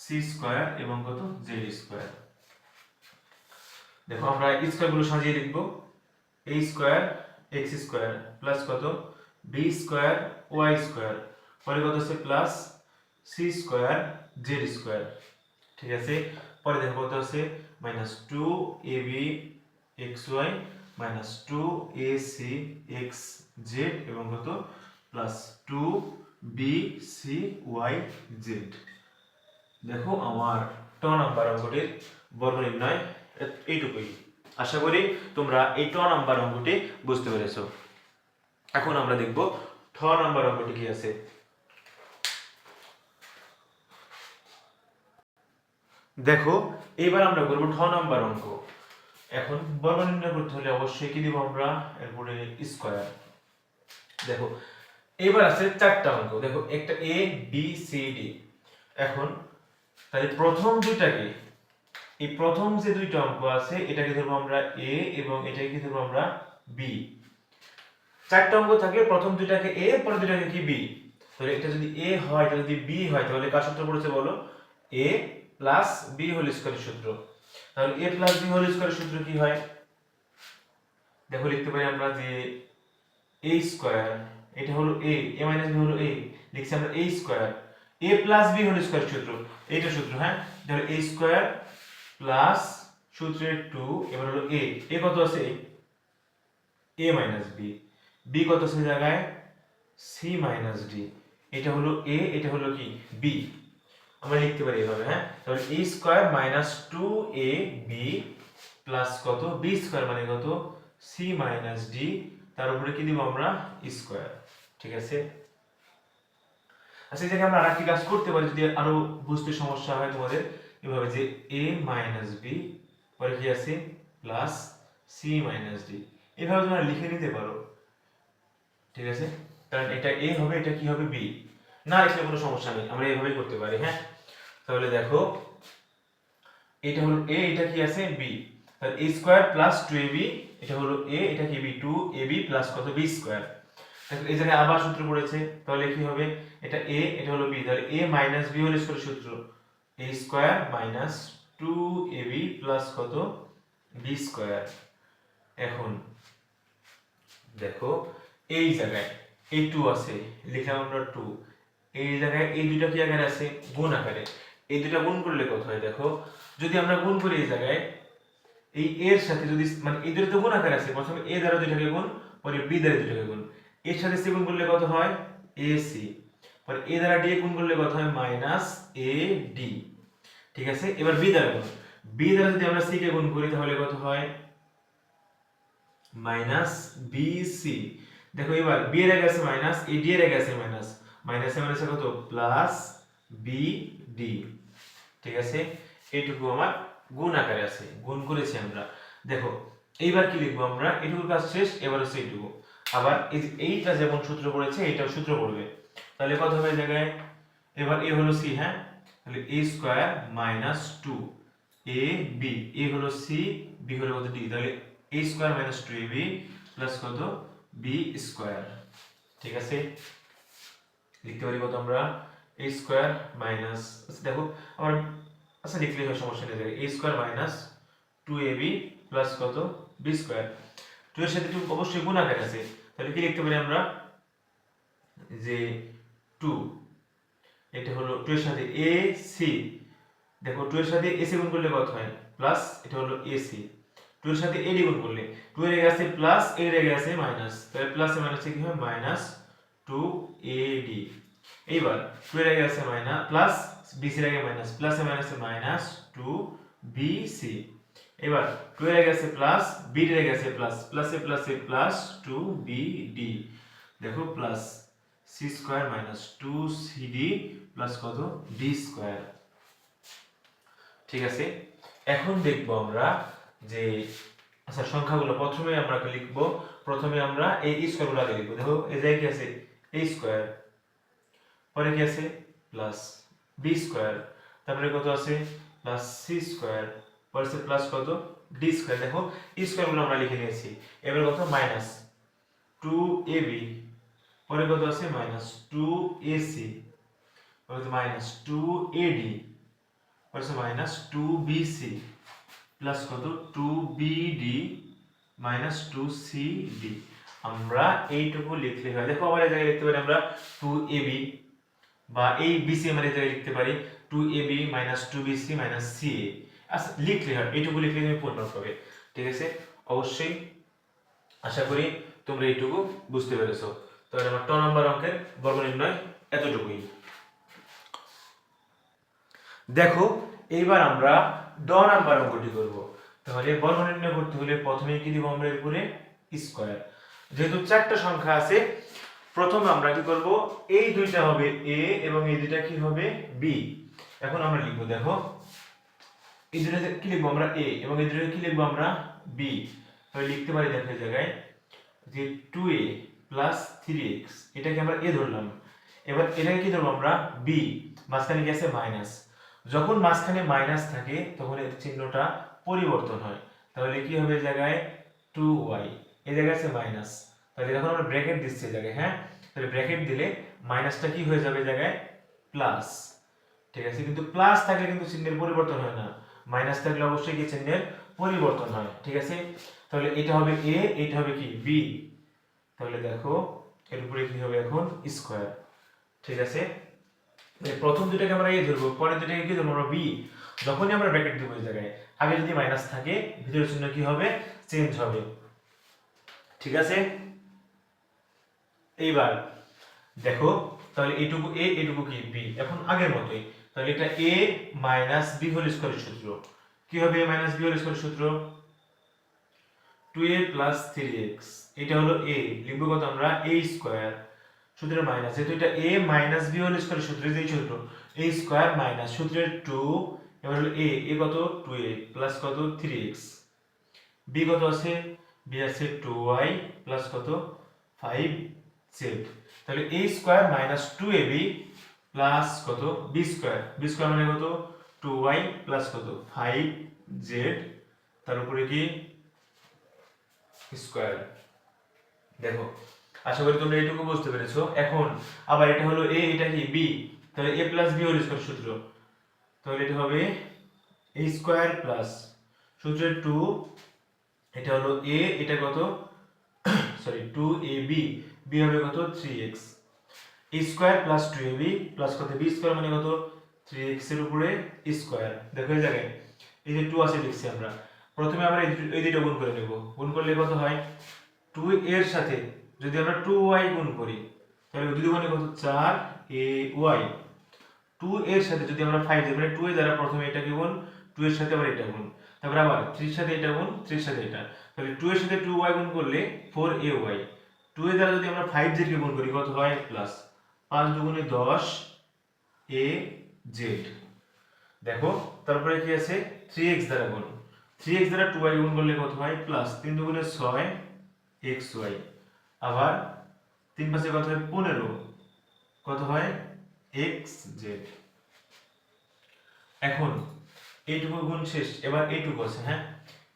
c স্কয়ার এবং কত z স্কয়ার। দেখো আমরা স্কয়ার গুলো সাজিয়ে লিখবো, a square x square plus কত b স্কয়ার y স্কয়ার, পরে কত আছে plus c square z square, ঠিক আছে। পরে দেখো কত আছে minus 2ab xy minus 2ac xz এবং কত প্লাস 2bcy z। দেখো আমার ট নাম্বার অঙ্কটির বর্গ নির্ণয় এইটুকুই। আশা করি তোমরা এই ট নাম্বার অঙ্কটি বুঝতে পেরেছো। এখন আমরা দেখব ঠ নাম্বার অঙ্কটি কি আছে। দেখো এইবার আমরা করব ঠ নাম্বার অঙ্ক। এখন বর্গ নির্ণয় করতে হলে অবশ্যই কি দিব আমরা, এরপরে স্কয়ার। দেখো এবার আছে চারটা অঙ্ক, দেখো একটা a b c d। এখন তাহলে প্রথম দুইটাকে, এই প্রথম যে দুইটা অঙ্ক আছে এটাকে ধরবো আমরা a এবং এটাকে ধরবো আমরা b। চারটা অঙ্ক থাকে, প্রথম দুইটাকে a, পরের দুইটাকে কি b। তাহলে এটা যদি a হয়, এটা যদি b হয়, তাহলে কার সূত্র পড়েছে বলো, a প্লাস b হোল স্কয়ারের সূত্র। তাহলে a প্লাস b হোল স্কয়ারের সূত্র কি হয়, দেখো লিখতে পারি আমরা যে a স্কয়ার, এটা হলো a, a মাইনাস b হলো a, লিখছি আমরা a square, a plus b whole square সূত্র, এইটা সূত্র, হ্যাঁ। তাহলে a স্কয়ার প্লাস সূত্রের 2, এবার হলো a কত আছে a মাইনাস b, b কত আছে জায়গায় c মাইনাস d, এটা হলো a, এটা হলো কি b, আমরা লিখতে পারি এভাবে, হ্যাঁ। তাহলে a square minus 2ab plus কত b স্কয়ার মানে কত c মাইনাস d, তার উপরে কি দিব আমরা স্কয়ার, ঠিক আছে। আচ্ছা এই জায়গায় আমরা আরেকটি কাজ করতে পারি, যদি আরো বুঝতে সমস্যা হয় তোমাদের, এভাবে যে a মাইনাস বি পরে কি আছে প্লাস সি মাইনাস ডি, এভাবে তোমরা লিখে নিতে পারো, ঠিক আছে। কারণ এটা a হবে, এটা কি হবে b, না লিখলে কোনো সমস্যা নেই, আমরা এইভাবেই করতে পারি। হ্যাঁ, তাহলে দেখো এটা হলো a, এটা কি আছে b, তাহলে a স্কয়ার প্লাস 2ab, এটা হলো a, এটা কি b, 2ab প্লাস কত b স্কয়ার। দেখো এই জায়গায় আবার সূত্র পড়েছে, তাহলে কি হবে এটা a, এটা হলো b, তাহলে a minus b whole square সূত্র a square minus 2ab plus কত b স্কয়ার। এখন দেখো এই জায়গায় এই 2 আছে, লিখলাম আমরা 2, এই জায়গায় এই দুইটা কি আকারে আছে গুণ আকারে, এই দুইটা গুণ করলে কত হয় দেখো, যদি আমরা গুণ করি এই জায়গায় এই এর সাথে যদি মানে এই দুটো তো গুণ আকারে আছে, প্রথমে a দ্বারা দুইটাকে গুণ, পরে b দ্বারা দুইটাকে গুণ, এর সাথে c গুণ করলে কত হয় ac, পরে a দ্বারা d গুণ করলে কত হয় মাইনাস ad, ঠিক আছে। এবার b দ্বারা গুণ, b দ্বারা যদি আমরা c কে গুণ করি তাহলে কত হয় মাইনাস bc। দেখো এবার b এর আগে আছে মাইনাস, ad এর আগে আছে মাইনাস, মাইনাসে মাইনাসে কত প্লাস bd, ঠিক আছে। এইটুকু আমার গুণ আকারে আছে, গুণ করেছি আমরা। দেখো এইবার কি লিখবো আমরা, এইটুকুর কাজ শেষ, এবার হচ্ছে এইটুকু, আবার এই যে এইটা যেমন সূত্র পড়েছে এইটাও সূত্র পড়বে, তাহলে কত হবে এই জায়গায়, এবার a হলো c, হ্যাঁ, তাহলে a square minus 2 ab, a হলো c, b হলো কত d, তাহলে a square minus 2ab plus কত b স্কয়ার, ঠিক আছে। লিখতে পারি কত আমরা a স্কয়ার মাইনাস, দেখো আমার আচ্ছা লিখলে হয় সমস্যা নেই, a square minus 2ab plus কত b স্কয়ার, 2 এর সাথে 2 অবশ্যই গুণ আকারে আছে, তাহলে কি লিখতে পারি আমরা যে 2, এটা হলো 2 এর সাথে ac, দেখো 2 এর সাথে ac গুণ করলে কত হয় প্লাস, এটা হলো ac, 2 এর সাথে ad গুণ করলে 2 এর আগে আছে প্লাস, এর আগে আছে মাইনাস, তাহলে প্লাস এ মাইনাসে কি হয় মাইনাস 2ad। এইবার 2 এর আগে আছে মাইনাস প্লাস, bc এর আগে মাইনাস, প্লাস এ মাইনাসে মাইনাস 2bc, এবার 2 এর আগে আছে প্লাস, b এর আগে আছে প্লাস, প্লাসে প্লাসে প্লাস 2bd, দেখো plus c square minus 2cd plus কত d স্কয়ার, ঠিক আছে। এখন দেখব আমরা যে আচ্ছা সংখ্যাগুলো প্রথমে আমরা কি লিখব, প্রথমে আমরা এই স্কয়ারগুলো আগে লিখব। দেখো এই জায়গায় কি আছে a স্কয়ার, পরে কি আছে প্লাস b স্কয়ার, তারপরে কত আছে প্লাস c স্কয়ার, পরে আছে প্লাস কত d স্কয়ার। দেখো এই স্কয়ারগুলো আমরা লিখে নিয়েছি, এবার কত মাইনাস 2ab, পরে কত আছে মাইনাস 2ac, পরে মাইনাস 2ad, পরে মাইনাস 2bc প্লাস কত 2bd মাইনাস 2cd, আমরা এইটুকু লিখলে হয়। দেখো আবার এই জায়গায় লিখতে পারি আমরা 2ab, বা এই bc আমরা এই জায়গায় লিখতে পারি 2ab minus 2bc minus ca, আচ্ছা লিখলে হয়, এইটুকু লিখলে তুমি পূর্ণ পাবে, ঠিক আছে। অবশ্যই আশা করি তোমরা এইটুকু বুঝতে পেরেছো। তাহলে আমার 2 নম্বর অঙ্কের বর্গ নির্ণয় এতটুকুই। দেখো এইবার আমরা 10 নাম্বার অঙ্কটি করব। তাহলে বর্গ নির্ণয় করতে হলে প্রথমে কি দিব আমরা এর উপরে স্কয়ার, যেহেতু চারটা সংখ্যা আছে প্রথমে আমরা কি করব এই দুইটা হবে a এবং এই দুইটা কি হবে b। এখন আমরা লিখব, দেখো এই দুইটা কি লিখব আমরা a এবং এই দুইটা কি লিখব আমরা b, তাহলে লিখতে পারি দেখো এই জায়গায় যে 2a 3x, এটাকে আমরা a ধরলাম, এবার এটাকে কি ধরব আমরা b, মাঝখানে কি আছে মাইনাস, যখন মাঝখানে মাইনাস থাকে তখন এর চিহ্নটা পরিবর্তন হয়, তাহলে কি হবে এই জায়গায় 2y, এই জায়গায় আছে মাইনাস, তাহলে যখন আমরা ব্র্যাকেট দিচ্ছি এই জায়গায়, হ্যাঁ, তাহলে ব্র্যাকেট দিলে মাইনাসটা কি হয়ে যাবে এই জায়গায় প্লাস, ঠিক আছে। কিন্তু প্লাস থাকলে কিন্তু চিহ্নের পরিবর্তন হয় না, মাইনাস থাকলে অবশ্যই কি চিহ্নের পরিবর্তন হয়, ঠিক আছে। তাহলে এটা হবে a, এটা হবে কি b, তাহলে দেখো এর উপরে কি হবে এখন স্কয়ার, ঠিক আছে। প্রথম দুটাকে আমরা a ধরবো, পরের দুটাকে কি ধরবো আমরা b, যখনই আমরা ব্র্যাকেট দেব এই জায়গায় আগে যদি মাইনাস থাকে ভিতরের চিহ্ন কি হবে চেঞ্জ হবে, ঠিক আছে। এইবার দেখো তাহলে এইটুকু a এইটুকু কি b, এখন আগের মতই, তাহলে এটা a মাইনাস b হোল স্কয়ারের সূত্র কি হবে, a মাইনাস b হোল স্কয়ারের সূত্র 2a প্লাস 3x, এটা হলো a, লিখবো কত আমরা a স্কয়ার, সূত্রের মাইনাস, যেহেতু এটা a মাইনাস b হোল স্কয়ারের সূত্র, যেই সূত্র a স্কয়ার মাইনাস সূত্রের 2 এবার হলো এ কত 2a প্লাস কত 3x, বি কত আছে, বি আছে 2y প্লাস কত 5z। তাহলে a square minus 2ab plus কত বি স্কয়ার, বি স্কয়ার মানে কত 2y প্লাস কত 5z, তার উপরে কি স্কয়ার। দেখো আশা করি তোমরা এইটুকু বুঝতে পেরেছো। এখন আবার এটা হলো a, এটা কি b, তাহলে a plus b whole square সূত্র, তাহলে এটা হবে a স্কয়ার প্লাস সূত্রে 2, এটা হলো a, এটা কত সরি 2ab, b হবে কত 3x, a square plus 2ab plus কত b স্কয়ার মানে কত 3x এর উপরে স্কয়ার। দেখো এই জায়গায় এই যে 2 আছে লিখছি আমরা, প্রথমে আমরা এই দুটো গুণ করে নেব, গুণ করলে কত হয় 2 এর সাথে যদি আমরা 2y গুণ করি তাহলে 2 গুণে কত 4ay, 2 এর সাথে যদি আমরা 5 দেব মানে 2 এর দ্বারা প্রথমে এটাকে গুণ, 2 এর সাথে আবার এটা গুণ, তারপর আবার 3 এর সাথে এটা গুণ, 3 এর সাথে এটা, তাহলে 2 এর সাথে 2y গুণ করলে 4ay, 2 এর দ্বারা যদি আমরা 5z কে গুণ করি কত হয় প্লাস 5 দুগুণে 10 az। দেখো তারপরে কি আছে 3x দ্বারা গুণ, 3x দ্বারা 2y গুণ করলে কত হয় প্লাস 3 দুগুণে 6xy, আবার 3 পাশে কত হয় 15, কত হয় xz। এখন এইটুকু গুণ শেষ, এবার এইটুকু আছে, হ্যাঁ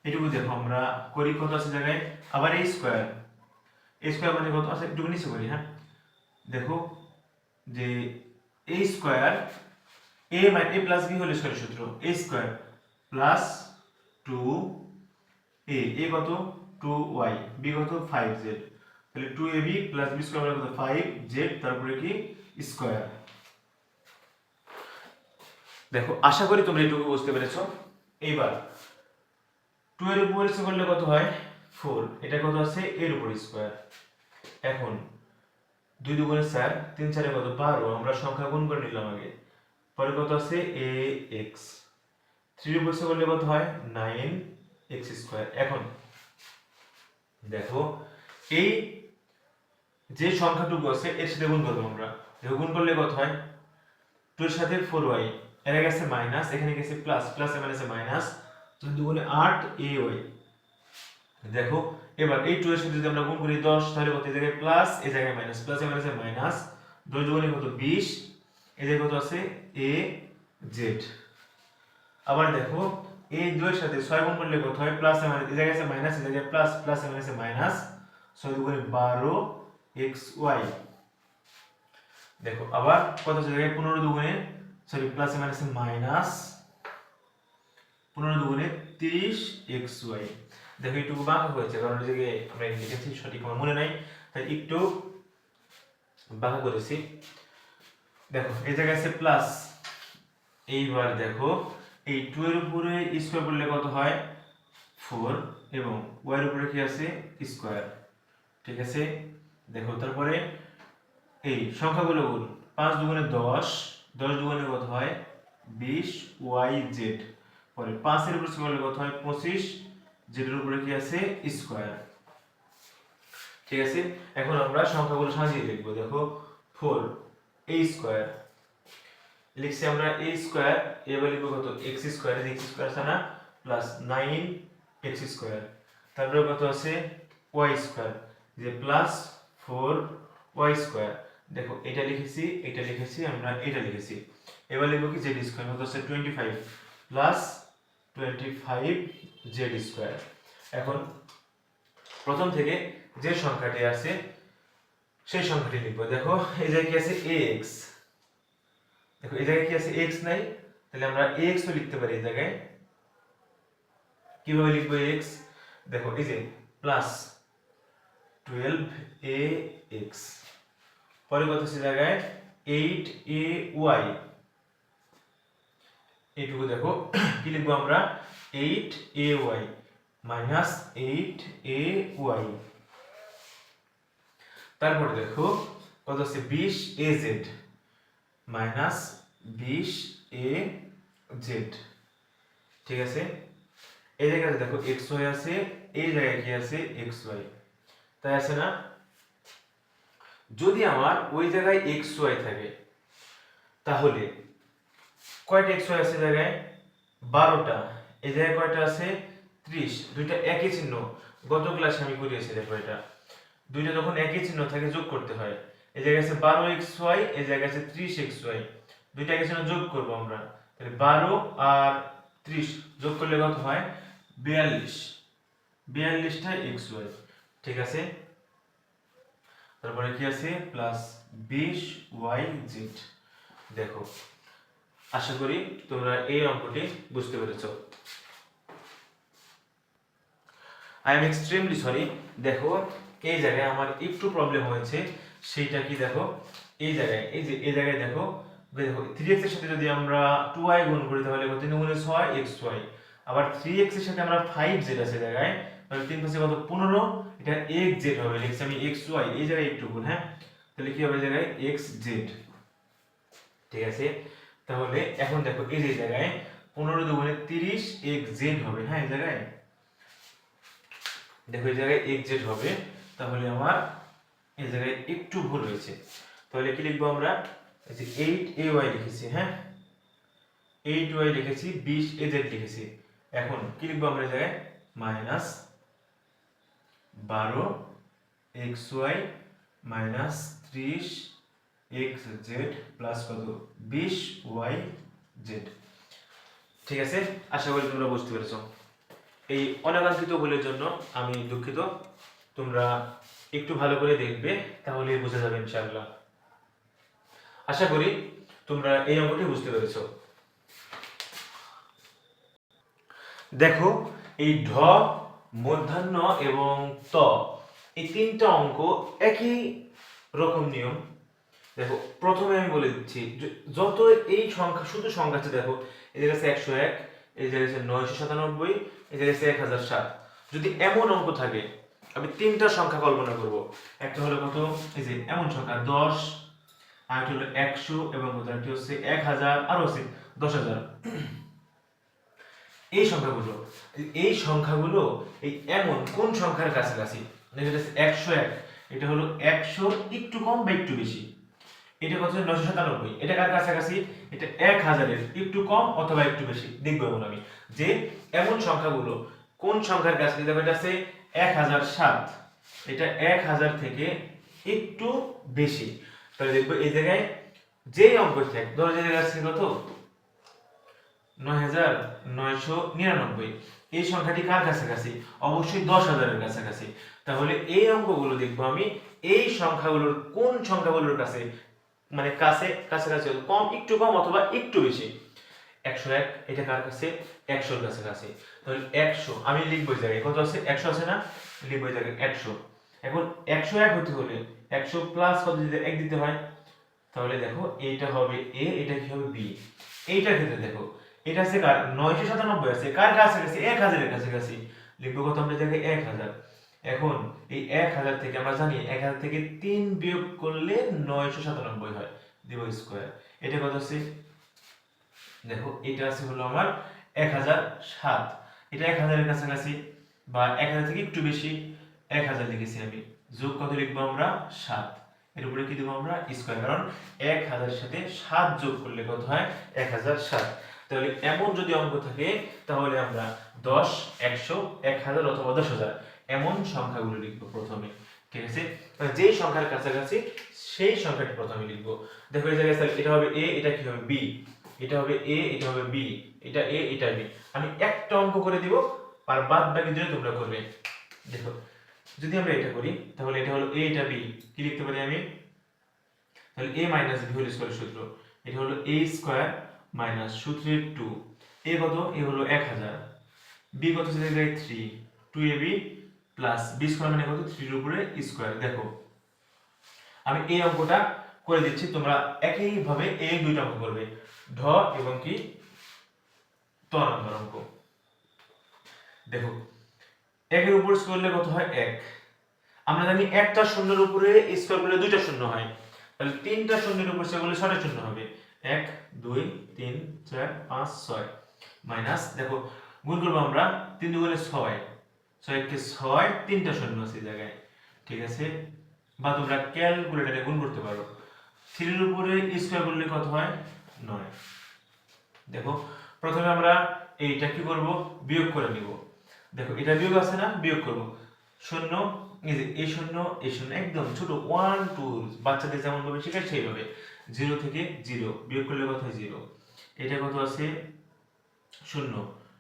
এইটুকু দেখো আমরা করি কত আছে জায়গায় আবার a স্কয়ার, a স্কয়ার মানে কত আছে একটু নিচে করি, হ্যাঁ দেখো যে a স্কয়ার a মানে a plus b whole square সূত্র, a square plus 2a, a কত 2y, b কত 5z, তাহলে 2ab প্লাস b স্কয়ার মানে কত 5z, তারপরে কি স্কয়ার। দেখো আশা করি তোমরা এইটুকু বুঝতে পেরেছো। এইবার 2 এর উপর স্কয়ার করলে কত হয় 4, এটা কত আছে এর উপর স্কয়ার। এখন 2 দুগুণে 4, 3 4 কত 12, আমরা সংখ্যা গুণ করে নিলাম আগে, পরে কত আছে ax, 3 এর উপর স্কয়ার করলে কত হয় 9x স্কয়ার। এখন দেখো এই যে সংখ্যাটুকু আছে এর সাথে গুণ করব আমরা, গুণ করলে কত হয় 2 এর সাথে 4y, এর আগে আছে মাইনাস, এখানে গেছে প্লাস, প্লাস এ মাইনাসে মাইনাস, 2 দুগুণে 8ay। দেখো এবার এই 2 এর সাথে যদি আমরা গুণ করি 10, তাহলে কত এই জায়গায় প্লাস এই জায়গায় মাইনাস, প্লাস এ মাইনাসে মাইনাস, 2 দুগুণে কত 20, এই জায়গায় কত আছে az। আবার দেখো এই 2 এর সাথে 6 গুণ করলে কত হয় প্লাস এ মাইনাস, এই জায়গায় আছে মাইনাস, এই জায়গায় প্লাস, প্লাস এ মাইনাসে মাইনাস, 6 দুগুণে 12xy। দেখো আবার কত আছে জায়গায় 15 দুগুণে সরি প্লাস এ মাইনাসে মাইনাস, 15 দুগুণে 30xy। দেখো একটু বাঁকা হয়েছে কারণ এই জায়গায় আমরা লিখেছি সঠিক আমার মনে নাই, তাই একটু বাঁকা করেছি। দেখো এই জায়গায় আছে প্লাস, এইবার দেখো এই 2 এর উপরে স্কয়ার করলে কত হয় 4 এবং y এর উপরে কি আছে স্কয়ার, ঠিক আছে। দেখো তারপরে এই সংখ্যাগুলো গুণ, 5 দুগুণে 10, 10 দুগুণে কত হয় 20yz, পরে 5 এর উপর স্কয়ার করলে কত হয় 25, z এর উপরে কি আছে স্কয়ার, ঠিক আছে। এখন আমরা সংখ্যাগুলো সাজিয়ে লিখব। দেখো 4a স্কয়ার লিখছি আমরা a স্কয়ার, এবার লিখব কত x স্কয়ার, x স্কয়ার আছে না প্লাস 9x স্কয়ার, তারপরে কত আছে y স্কয়ার যে প্লাস 4y স্কয়ার। দেখো এটা লিখেছি আমরা এটা লিখেছি, এবার লিখব কি z স্কয়ার কত আছে 25 প্লাস 25z স্কয়ার। এখন প্রথম থেকে যে সংখ্যাটি আছে সেই সংখ্যাটি লিখব। দেখো এই জায়গায় কি আছে ax, দেখো এই জায়গায় কি আছে x নাই, তাহলে আমরা ax ও লিখতে পারি এই জায়গায়। কিভাবে লিখবো x, দেখো এই যে প্লাস 12ax, পরে কত আছে জায়গায় 8ay, এইটুকু দেখো কি লিখবো আমরা 8ay মাইনাস 8ay, তারপর দেখো কত আছে 20az মাইনাস 20az, ঠিক আছে। এই জায়গায় দেখো xy আছে, এই জায়গায় কি আছে xy, তাই আছে না। যদি আমার ওই জায়গায় xy থাকে তাহলে কয়টা xy আছে জায়গায় 12টা, এই জায়গায় কয়টা আছে 30, দুইটা একই চিহ্ন, গত ক্লাসে আমি করিয়েছি দেখো এটা, দুইটা যখন একই চিহ্ন থাকে যোগ করতে হয়। এই জায়গায় আছে 12xy, এই জায়গায় আছে 30xy, দুইটা একই চিহ্ন যোগ করব আমরা, তাহলে 12 আর 30 যোগ করলে কত হয় 42, 42টা xy, ঠিক আছে। তারপরে কি আছে প্লাস 20yz। দেখো, আশা করি তোমরা এই অঙ্কটি বুঝতে পেরেছো। I am extremely sorry. দেখো এই জায়গায় আমার একটু প্রবলেম হয়েছে, সেইটা কি দেখো, এই জায়গায় এই যে এই জায়গায় দেখো, দেখো 3x এর সাথে যদি আমরা 2y গুণ করি তাহলে কত 3 গুণে 6xy, আবার 3x এর সাথে আমরা 5z আছে জায়গায়, তাহলে 3 5 কত 15, এটা xz হবে, লিখছি আমি xy, এই জায়গায় একটু গুণ, হ্যাঁ, তাহলে কি হবে এই জায়গায় xz, ঠিক আছে। তাহলে এখন দেখো এই যে জায়গায় 15 দুগুণে 30 xz হবে, হ্যাঁ এই জায়গায় দেখো এই জায়গায় xz হবে, তাহলে আমার এই জায়গায় একটু ভুল হয়েছে, তাহলে কি লিখবো আমরা, এই যে 8ay লিখেছি, হ্যাঁ 8y লিখেছি, 20az লিখেছি, এখন কি লিখবো আমরা এই জায়গায় minus 12xy minus 30xz plus কত 20yz, ঠিক আছে। আশা করি তোমরা বুঝতে পেরেছো। এই অনাকাঙ্ক্ষিত ভুলের জন্য আমি দুঃখিত, তোমরা একটু ভালো করে দেখবে তাহলে বোঝা যাবে ইনশাআল্লাহ। আশা করি তোমরা এই অঙ্কটি বুঝতে পেরেছো। দেখো এই ঢ, মধ্যাহ্ন এবং ত, এই তিনটা অঙ্ক একই রকম নিয়ম। দেখো প্রথমে আমি বলে দিচ্ছি, যত এই সংখ্যা শুধু সংখ্যা আছে, দেখো এই জায়গায় আছে 101, এই জায়গায় আছে 997, এই জায়গায় আছে 1007, যদি এমন অঙ্ক থাকে আমি তিনটা সংখ্যা কল্পনা করব, একটা হলো কত এই যে এমন সংখ্যা 10, আরেকটা হলো 100 এবং আরেকটা হচ্ছে 1000, আর হচ্ছে 10000, এই সংখ্যাগুলো, এই সংখ্যাগুলো এই এমন কোন সংখ্যার কাছাকাছি, যেটা হচ্ছে 101, এটা হলো 100 একটু কম বা একটু বেশি, এটা কত 997, এটা কার কাছাকাছি, এটা 1000 এর একটু কম অথবা একটু বেশি, দেখবো এখন আমি যে এমন সংখ্যাগুলো কোন সংখ্যার কাছাকাছি। দেখো এটা আছে 1007, এটা 1000 থেকে একটু বেশি, তাহলে দেখবো এই জায়গায় যেই অঙ্ক থাকে, ধরো যে জায়গায় আছে কত 9999, এই সংখ্যাটি কার কাছাকাছি, অবশ্যই 10000 এর কাছাকাছি, তাহলে এই অঙ্কগুলো দেখবো আমি এই সংখ্যাগুলোর কোন সংখ্যাগুলোর কাছে, মানে কাছাকাছি কম, একটু কম অথবা একটু বেশি। 101 এটা কার কাছে 100 এর কাছাকাছি, তাহলে 100 আমি লিখবো এই জায়গায় কত আছে 100 আছে না, লিখবো এই জায়গায় 100। এখন 101 হতে হলে 100 প্লাস কত দিতে 1 দিতে হয়, তাহলে দেখো এইটা হবে a, এটা কি হবে b। এইটার ক্ষেত্রে দেখো এটা আছে কার 997 আছে, কার কাছাকাছি 1000 এর কাছাকাছি, লিখবো কত আমরা জায়গায় 1000। এখন এই 1000 থেকে আমরা জানি 1000 থেকে 3 বিয়োগ করলে 997 হয়, দিব স্কয়ার, এটা কত আছে দেখো এটা আছে হলো আমার 1007, এটা 1000 এর কাছাকাছি বা 1000 থেকে একটু বেশি, 1000 লিখেছি আমি, যোগ কত লিখবো আমরা 7, এর উপরে কি দেব আমরা স্কয়ার, কারণ 1000 এর সাথে 7 যোগ করলে কত হয় 1007। তাহলে এমন যদি অঙ্ক থাকে তাহলে আমরা 10, 100, 1000 অথবা 10000 এমন সংখ্যাগুলো লিখবো প্রথমে, ঠিক আছে। মানে যেই সংখ্যার কাছাকাছি সেই সংখ্যাটি প্রথমে লিখবো। দেখো এই জায়গায় এটা হবে a, এটা কি হবে b, এটা হবে a, এটা হবে b, এটা a, এটা b, আমি একটা অঙ্ক করে দিব আর বাদ বাকি দুটো তোমরা করবে। দেখো যদি আমরা এটা করি তাহলে এটা হলো a, এটা b, কি লিখতে পারি আমি, তাহলে a minus b whole square সূত্র, এটা হলো a স্কয়ার মাইনাস সূত্রের 2, a কত, a হলো 1000, b কত ছিল জায়গায় 3, 2ab প্লাস b স্কয়ার মানে কত 3 এর উপরে স্কয়ার। দেখো আমি এই অঙ্কটা করে দিচ্ছি, তোমরা একই ভাবে এই দুইটা অঙ্ক করবে, ঢ এবং কি ত নম্বর অঙ্ক। দেখো 1 এর উপর স্কয়ার করলে কত হয় 1, আমরা জানি একটা শূন্যের উপরে স্কয়ার করলে দুইটা শূন্য হয়, তাহলে তিনটা শূন্যের উপর স্কয়ার করলে 6টা শূন্য হবে, 1 2 3 4 5 6 মাইনাস, দেখো গুণ করব আমরা 3 2 গুণে 6, 6 কে 6, তিনটা শূন্য আছে জায়গায়, ঠিক আছে, বা তোমরা ক্যালকুলেটরে গুণ করতে পারো, 3 এর উপরে স্কয়ার করলে কত হয় 9। দেখো প্রথমে আমরা এইটা কি করব, বিয়োগ করে নিব। দেখো এটা বিয়োগ আছে না, বিয়োগ করব। শূন্য, এই যে এই শূন্য এই শূন্য, একদম ছোট 1 2 বাচ্চাদের যেমন ভাবে শেখায় সেইভাবে। 0 থেকে 0 বিয়োগ করলে কত হয় 0। এটা কত আছে, শূন্য,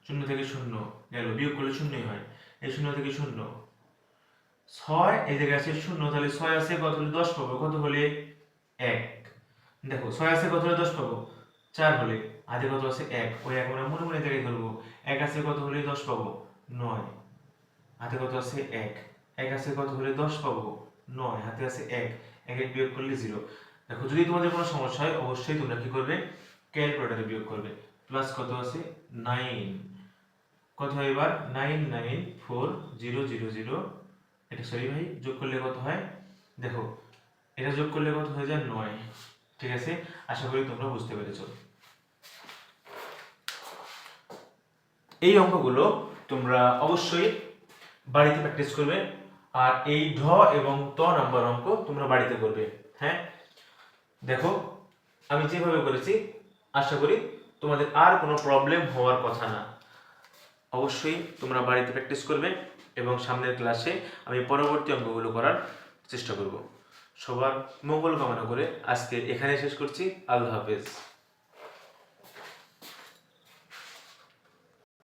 শূন্য থেকে শূন্য গেল, বিয়োগ করলে শূন্যই হয়। এই শূন্য থেকে শূন্য 6, এই জায়গায় আছে শূন্য, তাহলে 6 আছে কত হলে 10 পাবো, কত হলে 1। দেখো 6 আছে কত হলে 10 পাবো, 4 হলে। হাতে কত আছে 1, ওই 1 আমরা মনে মনে জায়গায় ধরবো। 1 আছে কত হলে 10 পাবো, 9। হাতে কত আছে 1, 1 আছে কত হলে 10 পাবো, 9। হাতে আছে 1, 1 এর বিয়োগ করলে 0। দেখো যদি তোমাদের কোনো সমস্যা হয় অবশ্যই তোমরা কি করবে, ক্যালকুলেটরে বিয়োগ করবে। প্লাস কত আছে 9, কত হয় এবার 994000, এটা সরি ভাই, যোগ করলে কত হয়, দেখো এটা যোগ করলে কত হয়ে যায় 9। ঠিক আছে, আশা করি তোমরা বুঝতে পেরেছো। এই অঙ্কগুলো তোমরা অবশ্যই বাড়িতে প্র্যাকটিস করবে, আর এই ঢ এবং ত নাম্বার অঙ্ক তোমরা বাড়িতে করবে। হ্যাঁ, দেখো আমি যেভাবে করেছি আশা করি তোমাদের আর কোনো প্রবলেম হওয়ার কথা না। অবশ্যই তোমরা বাড়িতে প্র্যাকটিস করবে এবং সামনের ক্লাসে আমি পরবর্তী অঙ্কগুলো করার চেষ্টা করব। সবার মঙ্গল কামনা করে আজকে এখানে শেষ করছি। আল্লাহ হাফেজ।